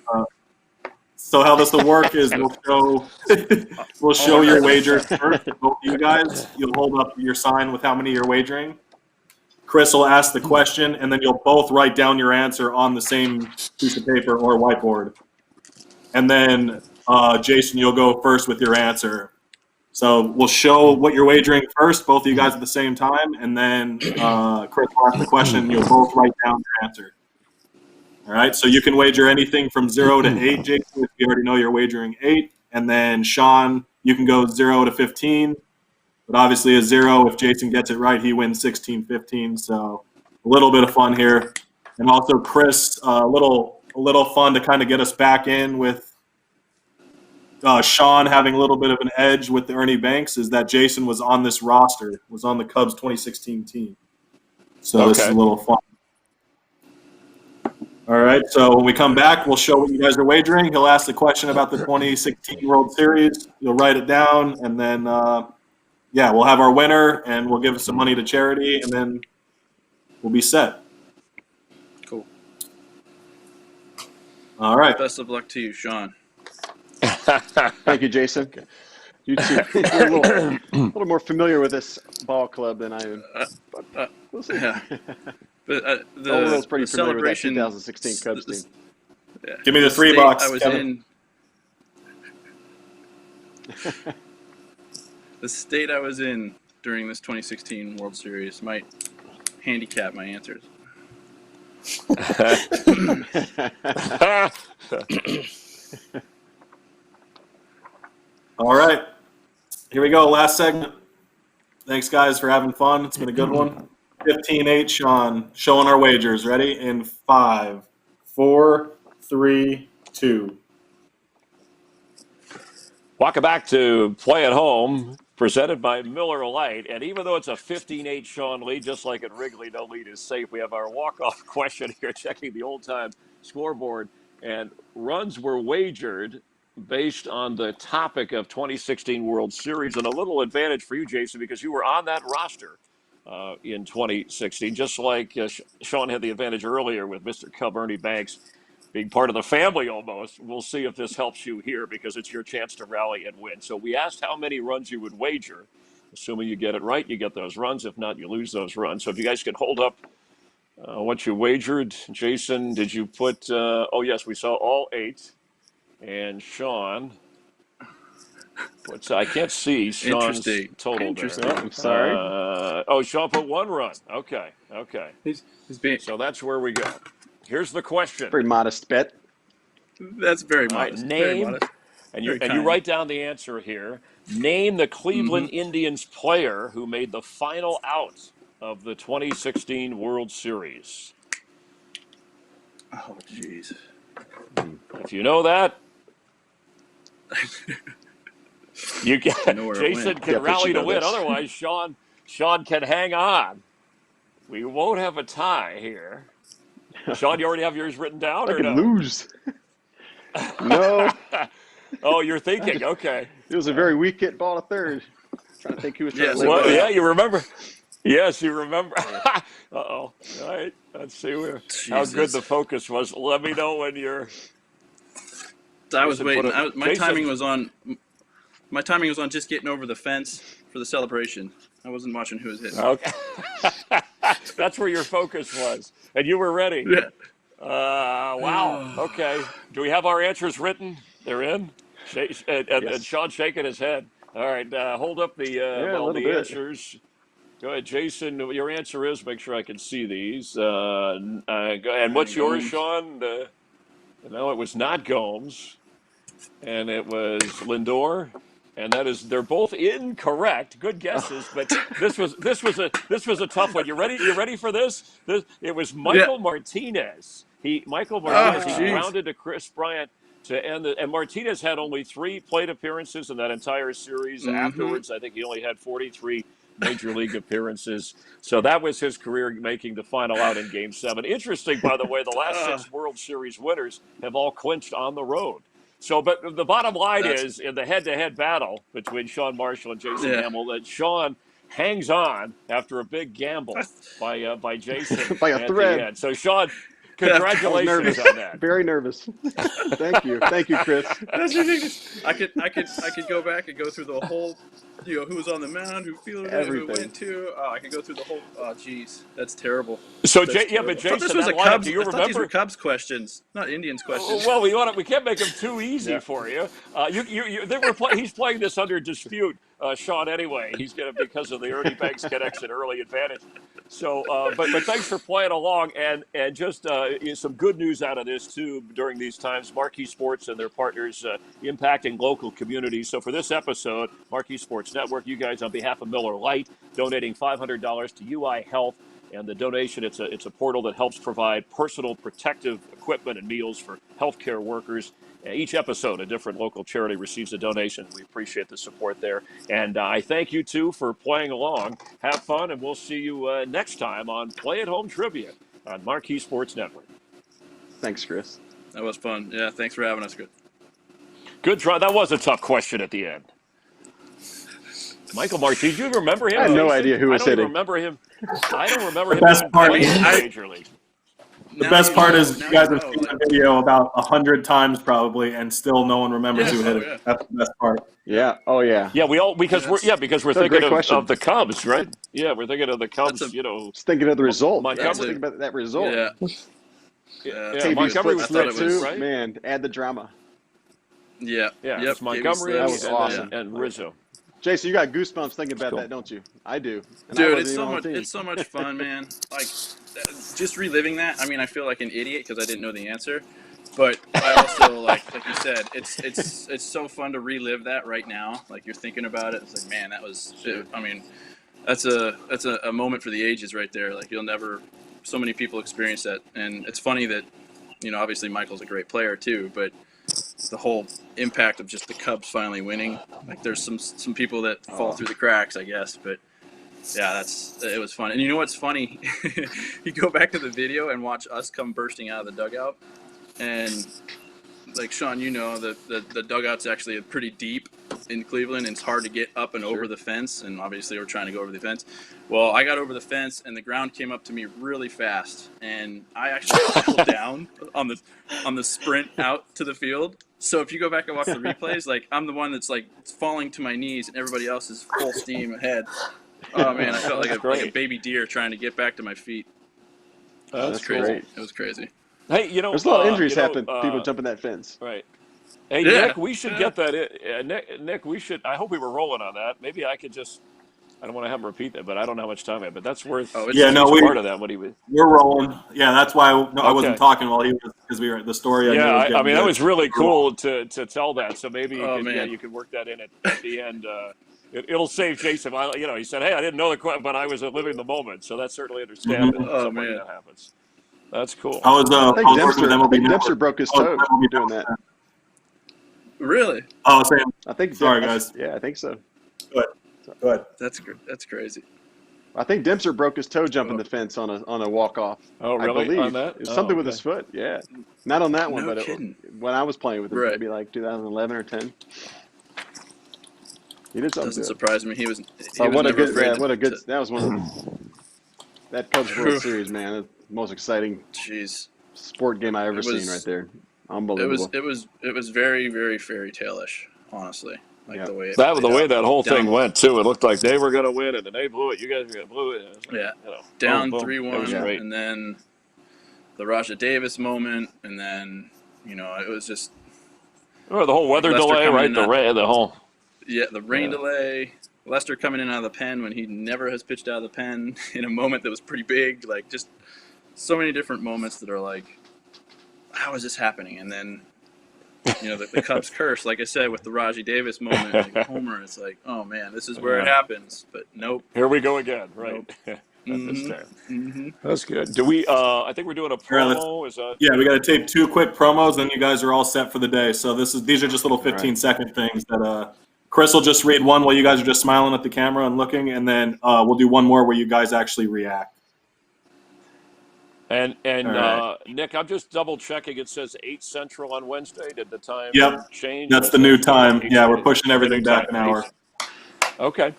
Speaker 3: So how this will work is we'll show your wagers first. Both you guys, you'll hold up your sign with how many you're wagering. Chris will ask the question, and then you'll both write down your answer on the same piece of paper or whiteboard. And then Jason, you'll go first with your answer. So we'll show what you're wagering first, both of you guys at the same time, and then Chris will ask the question, and you'll both write down your answer. All right, so you can wager anything from 0 to 8, Jason, if you already know you're wagering 8. And then Sean, you can go 0 to 15. But obviously a 0, if Jason gets it right, he wins 16-15. So a little bit of fun here. And also Chris, a little fun to kind of get us back in with Sean having a little bit of an edge with the Ernie Banks is that Jason was on this roster, was on the Cubs 2016 team. So This is a little fun. All right, so when we come back, we'll show what you guys are wagering. He'll ask the question about the 2016 World Series. You'll write it down, and then, we'll have our winner, and we'll give some money to charity, and then we'll be set.
Speaker 1: Cool.
Speaker 3: All right.
Speaker 1: Best of luck to you, Sean.
Speaker 6: Thank you, Jason. You too. You're a little more familiar with this ball club than I am. But we'll see.
Speaker 1: Yeah. But
Speaker 6: the whole world's pretty familiar with that
Speaker 1: celebration
Speaker 6: 2016 Cubs team.
Speaker 1: Yeah.
Speaker 3: Give me the $3,
Speaker 1: I was
Speaker 3: Kevin.
Speaker 1: The state I was in during this 2016 World Series might handicap my answers.
Speaker 3: All right. Here we go. Last segment. Thanks, guys, for having fun. It's been a good one. 15-8, Sean. Showing our wagers. Ready? In 5, 4, 3, 2.
Speaker 4: Welcome back to Play at Home, presented by Miller Lite. And even though it's a 15-8 Sean lead, just like at Wrigley, no lead is safe. We have our walk-off question here, checking the old-time scoreboard. And runs were wagered based on the topic of 2016 World Series. And a little advantage for you, Jason, because you were on that roster in 2016, just like Sean had the advantage earlier with Mr. Cub Ernie Banks being part of the family almost. We'll see if this helps you here because it's your chance to rally and win. So we asked how many runs you would wager. Assuming you get it right, you get those runs. If not, you lose those runs. So if you guys could hold up what you wagered. Jason, did you put oh yes, we saw all 8. And Sean, I can't see Sean's total
Speaker 1: Interesting.
Speaker 4: there.
Speaker 6: I'm sorry.
Speaker 4: Sean put 1 run. Okay.
Speaker 1: He's being,
Speaker 4: So that's where we go. Here's the question.
Speaker 6: Very modest bet.
Speaker 1: that's very modest. Very
Speaker 4: Name,
Speaker 1: modest.
Speaker 4: and
Speaker 1: Very
Speaker 4: you
Speaker 1: kind.
Speaker 4: write down the answer here. Name the Cleveland Indians player who made the final out of the 2016 World Series.
Speaker 1: Oh, jeez.
Speaker 4: If you know that, you can.
Speaker 1: I know where it
Speaker 4: Jason
Speaker 1: went.
Speaker 4: can
Speaker 6: Definitely
Speaker 4: rally
Speaker 6: should
Speaker 4: to
Speaker 6: know
Speaker 4: win.
Speaker 6: this.
Speaker 4: Otherwise, Sean can hang on. We won't have a tie here. Sean, you already have yours written down,
Speaker 6: I
Speaker 4: or
Speaker 6: could
Speaker 4: no?
Speaker 6: lose. No,
Speaker 4: Oh, you're thinking. Okay.
Speaker 6: it was a very weak hit ball to third. Trying to think who was trying
Speaker 1: Yes,
Speaker 6: to
Speaker 1: it
Speaker 6: lay
Speaker 1: was.
Speaker 6: it
Speaker 4: Yeah,
Speaker 6: out.
Speaker 4: you remember. Yes, you remember. Uh-oh. All right. Let's see how good
Speaker 1: Jesus.
Speaker 4: the focus was. Let me know when you're.
Speaker 1: I was
Speaker 4: Jason
Speaker 1: waiting.
Speaker 4: put it-
Speaker 1: My
Speaker 4: Jason-
Speaker 1: timing was on. My timing was on just getting over the fence for the celebration. I wasn't watching who was hitting.
Speaker 4: Okay. That's where your focus was. And you were ready.
Speaker 1: Yeah.
Speaker 4: Wow. Okay. Do we have our answers written? They're in? And
Speaker 6: Yes.
Speaker 4: Sean shaking his head. All right. Hold up
Speaker 6: a
Speaker 4: all
Speaker 6: little
Speaker 4: the
Speaker 6: bit.
Speaker 4: answers. Go ahead, Jason. Your answer is, make sure I can see these. Go ahead. What's yours,
Speaker 1: Gomes.
Speaker 4: Sean? No, it was not Gomes. And it was Lindor. And they're both incorrect. Good guesses, but this was a tough one. You ready for this? It was Michael Martinez. Michael Martinez he
Speaker 1: geez.
Speaker 4: grounded to Chris Bryant to end it. And Martinez had only 3 plate appearances in that entire series. Afterwards, I think he only had 43 major league appearances. So that was his career, making the final out in Game 7. Interesting, by the way, the last 6 World Series winners have all clinched on the road. So, but the bottom line is, in the head-to-head battle between Sean Marshall and Jason Hamill, that Sean hangs on after a big gamble by Jason
Speaker 6: By a
Speaker 4: at
Speaker 6: thread.
Speaker 4: the end. So, Sean, Congratulations on that.
Speaker 6: Very nervous. Thank you, Chris.
Speaker 1: That's ridiculous. I could go back and go through the whole, who was on the mound, who fielded it, who it
Speaker 6: Everything.
Speaker 1: went to. Oh, I could go through the whole. Oh, jeez, that's terrible.
Speaker 4: So,
Speaker 1: That's
Speaker 4: but
Speaker 1: terrible. I thought this
Speaker 4: Jason,
Speaker 1: was
Speaker 4: that
Speaker 1: a
Speaker 4: lineup,
Speaker 1: Cubs.
Speaker 4: do you
Speaker 1: I thought these were
Speaker 4: remember?
Speaker 1: Cubs questions, not Indians questions.
Speaker 4: Well, we can't make them too easy
Speaker 6: Yeah.
Speaker 4: for you. He's playing this under dispute, Sean. Anyway, he's gonna because of the Ernie Banks connection, early advantage. So, but thanks for playing along, and just some good news out of this too during these times. Marquee Sports and their partners impacting local communities. So for this episode, Marquee Sports Network, you guys on behalf of Miller Lite, donating $500 to UI Health. And the donation, it's a portal that helps provide personal protective equipment and meals for healthcare workers. Each episode, a different local charity receives a donation. We appreciate the support there. And I thank you, too, for playing along. Have fun, and we'll see you next time on Play at Home Trivia on Marquee Sports Network.
Speaker 6: Thanks, Chris.
Speaker 1: That was fun. Yeah, thanks for having us.
Speaker 4: Good try. That was a tough question at the end. Michael March, did you remember him?
Speaker 6: I had no idea who was hitting.
Speaker 4: I don't remember him
Speaker 3: best part-
Speaker 4: playing in Major League.
Speaker 3: The best part is you guys have seen the video about 100 times probably, and still no one remembers who hit it.
Speaker 1: Yeah.
Speaker 3: That's the best part.
Speaker 6: Yeah. Oh yeah.
Speaker 4: Yeah, because we're
Speaker 6: That's a
Speaker 4: thinking
Speaker 6: great question.
Speaker 4: of the Cubs, right? Yeah, we're thinking of the Cubs.
Speaker 6: Just thinking of the result.
Speaker 4: Montgomery-
Speaker 6: Thinking about that result.
Speaker 1: Yeah.
Speaker 4: Yeah, Montgomery was
Speaker 6: split
Speaker 4: good
Speaker 6: too.
Speaker 4: right?
Speaker 6: Man, add the drama.
Speaker 1: Yeah.
Speaker 4: Yeah,
Speaker 1: Yep.
Speaker 4: it's Montgomery
Speaker 6: That was awesome.
Speaker 4: and Rizzo.
Speaker 6: Jason, you got goosebumps thinking about
Speaker 4: cool.
Speaker 6: that, don't you? I do. And I
Speaker 1: Dude,
Speaker 6: wasn't
Speaker 1: it's
Speaker 6: even
Speaker 1: so
Speaker 6: on the
Speaker 1: much.
Speaker 6: team.
Speaker 1: It's so much fun, man. Like, just reliving that. I mean, I feel like an idiot because I didn't know the answer, but I also like you said, it's so fun to relive that right now. Like you're thinking about it. It's like, man, that was. I mean, that's a moment for the ages right there. Like you'll never. So many people experience that, and it's funny that, obviously Michael's a great player too, but the whole impact of just the Cubs finally winning. Like there's some people that fall through the cracks, I guess, but yeah, it was fun. And you know what's funny? You go back to the video and watch us come bursting out of the dugout, and like Sean, the dugout's actually pretty deep in Cleveland, and it's hard to get up and over the fence, and obviously we're trying to go over the fence. Well, I got over the fence, and the ground came up to me really fast, and I actually fell down on the sprint out to the field. So if you go back and watch the replays, like I'm the one that's like falling to my knees, and everybody else is full steam ahead. Oh man, I felt like a baby deer trying to get back to my feet.
Speaker 6: That's
Speaker 1: crazy.
Speaker 6: great.
Speaker 1: It was crazy.
Speaker 4: Hey,
Speaker 6: There's a lot of injuries happen. People jumping that fence.
Speaker 4: Right. Hey,
Speaker 1: Yeah.
Speaker 4: Nick, we should get that. Nick, we should. I hope we were rolling on that. Maybe I could just. I don't want to have him repeat that, but I don't know how much time I have. But that's worth.
Speaker 1: Oh, it's
Speaker 3: Yeah, no,
Speaker 4: part of that. What he was.
Speaker 3: We're rolling. Yeah, that's why I wasn't
Speaker 4: Okay.
Speaker 3: talking while he was, because we were the story.
Speaker 4: Yeah, I
Speaker 3: getting
Speaker 4: mean that
Speaker 3: good.
Speaker 4: was really cool to tell that. So maybe
Speaker 1: man.
Speaker 4: you could work that in at the end. It'll save Jason. He said, "Hey, I didn't know the question, but I was living the moment." So that's certainly understandable.
Speaker 1: Oh,
Speaker 4: Something
Speaker 1: man.
Speaker 4: that happens. That's cool.
Speaker 3: I was
Speaker 6: I think
Speaker 3: working with MLB Network.
Speaker 6: Dempster broke his toe doing that.
Speaker 1: Really?
Speaker 3: Oh, Sam,
Speaker 6: I think.
Speaker 3: Sorry, guys.
Speaker 6: Yeah, I think so.
Speaker 3: go ahead.
Speaker 1: That's crazy.
Speaker 6: I think Dempster broke his toe jumping the fence on a walk off.
Speaker 4: Oh,
Speaker 6: I
Speaker 4: really?
Speaker 6: believe
Speaker 4: On that?
Speaker 6: It was something with his foot. Yeah, not on that one,
Speaker 1: No
Speaker 6: but
Speaker 1: kidding.
Speaker 6: when I was playing with him,
Speaker 1: Right.
Speaker 6: maybe like 2011 or 10. He did something.
Speaker 1: Doesn't
Speaker 6: good.
Speaker 1: surprise me. He was
Speaker 6: Oh, what a
Speaker 1: never
Speaker 6: good!
Speaker 1: afraid
Speaker 6: Yeah,
Speaker 1: to-
Speaker 6: what a good!
Speaker 1: to-
Speaker 6: That was one of that Cubs World Series, man. That's the most exciting
Speaker 1: Jeez.
Speaker 6: sport game I ever
Speaker 1: It was-
Speaker 6: seen right there.
Speaker 1: It
Speaker 6: Unbelievable.
Speaker 1: was very, very fairy tale-ish, honestly. Like
Speaker 6: Yeah.
Speaker 1: the way it
Speaker 4: The
Speaker 1: played
Speaker 4: way
Speaker 1: out.
Speaker 4: that whole thing
Speaker 1: Down-
Speaker 4: went too, it looked like they were going to win, and then they blew it. You guys were going to blow it.
Speaker 1: Yeah.
Speaker 4: You know,
Speaker 1: Down
Speaker 4: boom, boom.
Speaker 1: 3-1,
Speaker 4: It was great.
Speaker 1: and then the Raja Davis moment, and then it was just
Speaker 4: Oh, the whole weather
Speaker 1: Lester
Speaker 4: delay,
Speaker 1: coming
Speaker 4: right?
Speaker 1: in
Speaker 4: The
Speaker 1: that-
Speaker 4: rain, the whole.
Speaker 1: the rain
Speaker 4: Yeah.
Speaker 1: delay. Lester coming in out of the pen when he never has pitched out of the pen in a moment that was pretty big. Like just so many different moments that are like, how is this happening? And then the Cubs curse, like I said, with the Raji Davis moment, like Homer. It's like, oh man, this is where it
Speaker 4: Yeah.
Speaker 1: happens. But nope.
Speaker 4: Here we go again, right?
Speaker 1: Mhm. Mhm.
Speaker 4: That's good. Do we? I think we're doing a promo. Is that?
Speaker 3: Yeah, we got to tape 2 quick promos, then you guys are all set for the day. So these are just little 15-second things that Chris will just read one while you guys are just smiling at the camera and looking, and then we'll do one more where you guys actually react.
Speaker 4: And
Speaker 3: All right.
Speaker 4: Nick, I'm just double checking. It says 8 Central on Wednesday. Did the time
Speaker 3: Yep.
Speaker 4: change?
Speaker 3: That's the new time.
Speaker 4: 8
Speaker 3: Yeah, we're
Speaker 4: Central.
Speaker 3: pushing everything
Speaker 4: The new
Speaker 3: back
Speaker 4: time,
Speaker 3: an hour.
Speaker 4: 8. Okay.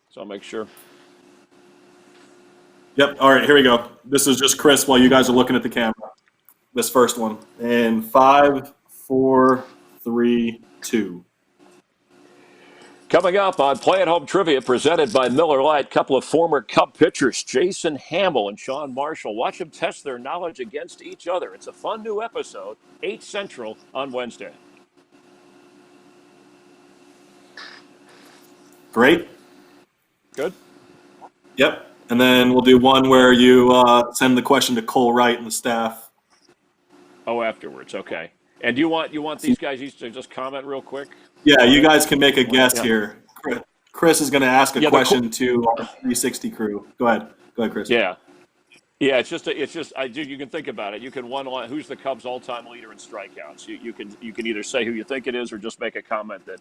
Speaker 4: So I'll make sure.
Speaker 3: Yep. All right, here we go. This is just Chris while you guys are looking at the camera. this first one. In 5, 4, 3, 2.
Speaker 4: Coming up on Play at Home Trivia presented by Miller Lite, couple of former Cub pitchers, Jason Hamill and Sean Marshall. Watch them test their knowledge against each other. It's a fun new episode, 8 Central on Wednesday.
Speaker 3: Great.
Speaker 4: Good?
Speaker 3: Yep. And then we'll do one where you send the question to Cole Wright and the staff.
Speaker 4: Oh, afterwards. Okay. And do you want these guys each to just comment real quick?
Speaker 3: Yeah, you guys can make a guess
Speaker 4: Yeah.
Speaker 3: here. Chris is going to ask a
Speaker 4: Yeah,
Speaker 3: question to our 360 crew. Go ahead, Chris.
Speaker 4: Yeah. Yeah, it's just you can think about it. You can who's the Cubs' all-time leader in strikeouts. You can either say who you think it is or just make a comment that,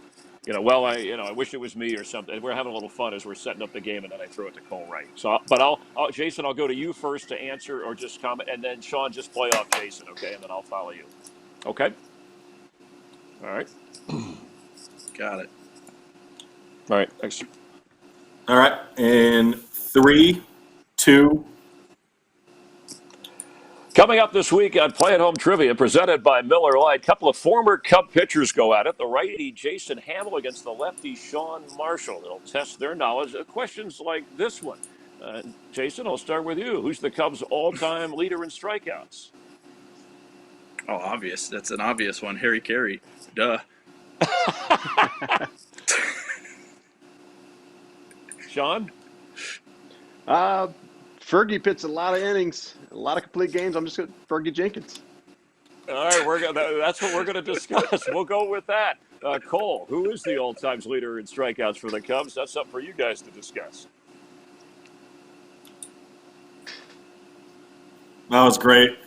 Speaker 4: I wish it was me or something. We're having a little fun as we're setting up the game, and then I throw it to Cole Wright. So, but Jason, I'll go to you first to answer or just comment, and then Sean just play off Jason, okay, and then I'll follow you. Okay. All right.
Speaker 1: Got it.
Speaker 4: All right. Thanks.
Speaker 3: All right. In 3, 2.
Speaker 4: Coming up this week on Play at Home Trivia presented by Miller Lite, a couple of former Cub pitchers go at it. The righty Jason Hamill against the lefty Sean Marshall. They'll test their knowledge of questions like this one. Jason, I'll start with you. Who's the Cubs' all-time leader in strikeouts?
Speaker 1: Oh, obvious. That's an obvious one. Harry Carey. Duh.
Speaker 4: Sean?
Speaker 6: Fergie pitched a lot of innings, a lot of complete games. I'm just going to Fergie Jenkins.
Speaker 4: All right, that's what we're going to discuss. We'll go with that. Cole, who is the all-time leader in strikeouts for the Cubs? That's up for you guys to discuss.
Speaker 3: That was great.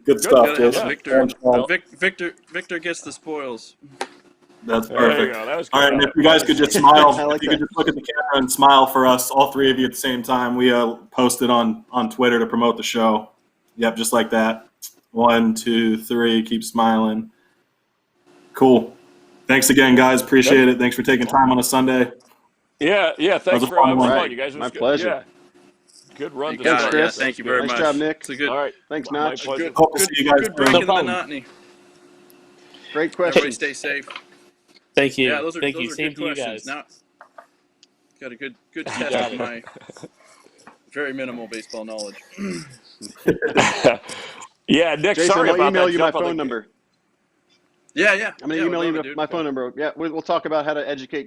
Speaker 3: Good stuff,
Speaker 1: Gotta have
Speaker 3: Jason.
Speaker 1: Victor gets the spoils.
Speaker 3: That's
Speaker 4: There you
Speaker 3: perfect.
Speaker 4: go. That was good.
Speaker 3: All right, and if you guys could just smile,
Speaker 6: I like
Speaker 3: if you could
Speaker 6: that.
Speaker 3: just look at the camera and smile for us, all three of you at the same time. We posted on Twitter to promote the show. Yep, just like that. 1, 2, 3. Keep smiling. Cool. Thanks again, guys. Appreciate it. Thanks for taking time on a Sunday.
Speaker 4: Yeah. Thanks
Speaker 3: a
Speaker 4: for
Speaker 3: fun
Speaker 4: having
Speaker 3: one.
Speaker 4: fun. You guys, it was
Speaker 6: My
Speaker 4: good.
Speaker 6: pleasure.
Speaker 4: Yeah. Good run
Speaker 1: You
Speaker 4: to
Speaker 1: got
Speaker 4: start.
Speaker 1: it. Yeah,
Speaker 6: Chris.
Speaker 1: thank you very
Speaker 6: Nice
Speaker 1: much.
Speaker 6: job, Nick.
Speaker 1: It's a good,
Speaker 4: All right.
Speaker 6: Thanks,
Speaker 4: My
Speaker 6: Notch.
Speaker 4: pleasure.
Speaker 3: Hope to see you guys
Speaker 1: good break
Speaker 3: soon.
Speaker 1: in the monotony.
Speaker 6: Great
Speaker 1: Everybody
Speaker 6: question.
Speaker 1: stay safe.
Speaker 5: Thank you.
Speaker 1: Yeah, those are
Speaker 5: Thank you.
Speaker 1: good
Speaker 5: Same to you
Speaker 1: questions.
Speaker 5: guys.
Speaker 1: Now, got a good
Speaker 5: got
Speaker 1: test of
Speaker 5: it.
Speaker 1: my very minimal baseball knowledge.
Speaker 4: Yeah, Nick,
Speaker 6: Jason,
Speaker 4: sorry
Speaker 6: I'll
Speaker 4: about
Speaker 6: email
Speaker 4: that
Speaker 6: you my
Speaker 4: jump on
Speaker 6: phone
Speaker 4: the-
Speaker 6: number.
Speaker 1: Yeah.
Speaker 6: I'm going to
Speaker 1: Yeah,
Speaker 6: email
Speaker 1: would
Speaker 6: you
Speaker 1: love it, dude.
Speaker 6: my phone number. Yeah, we'll talk about how to educate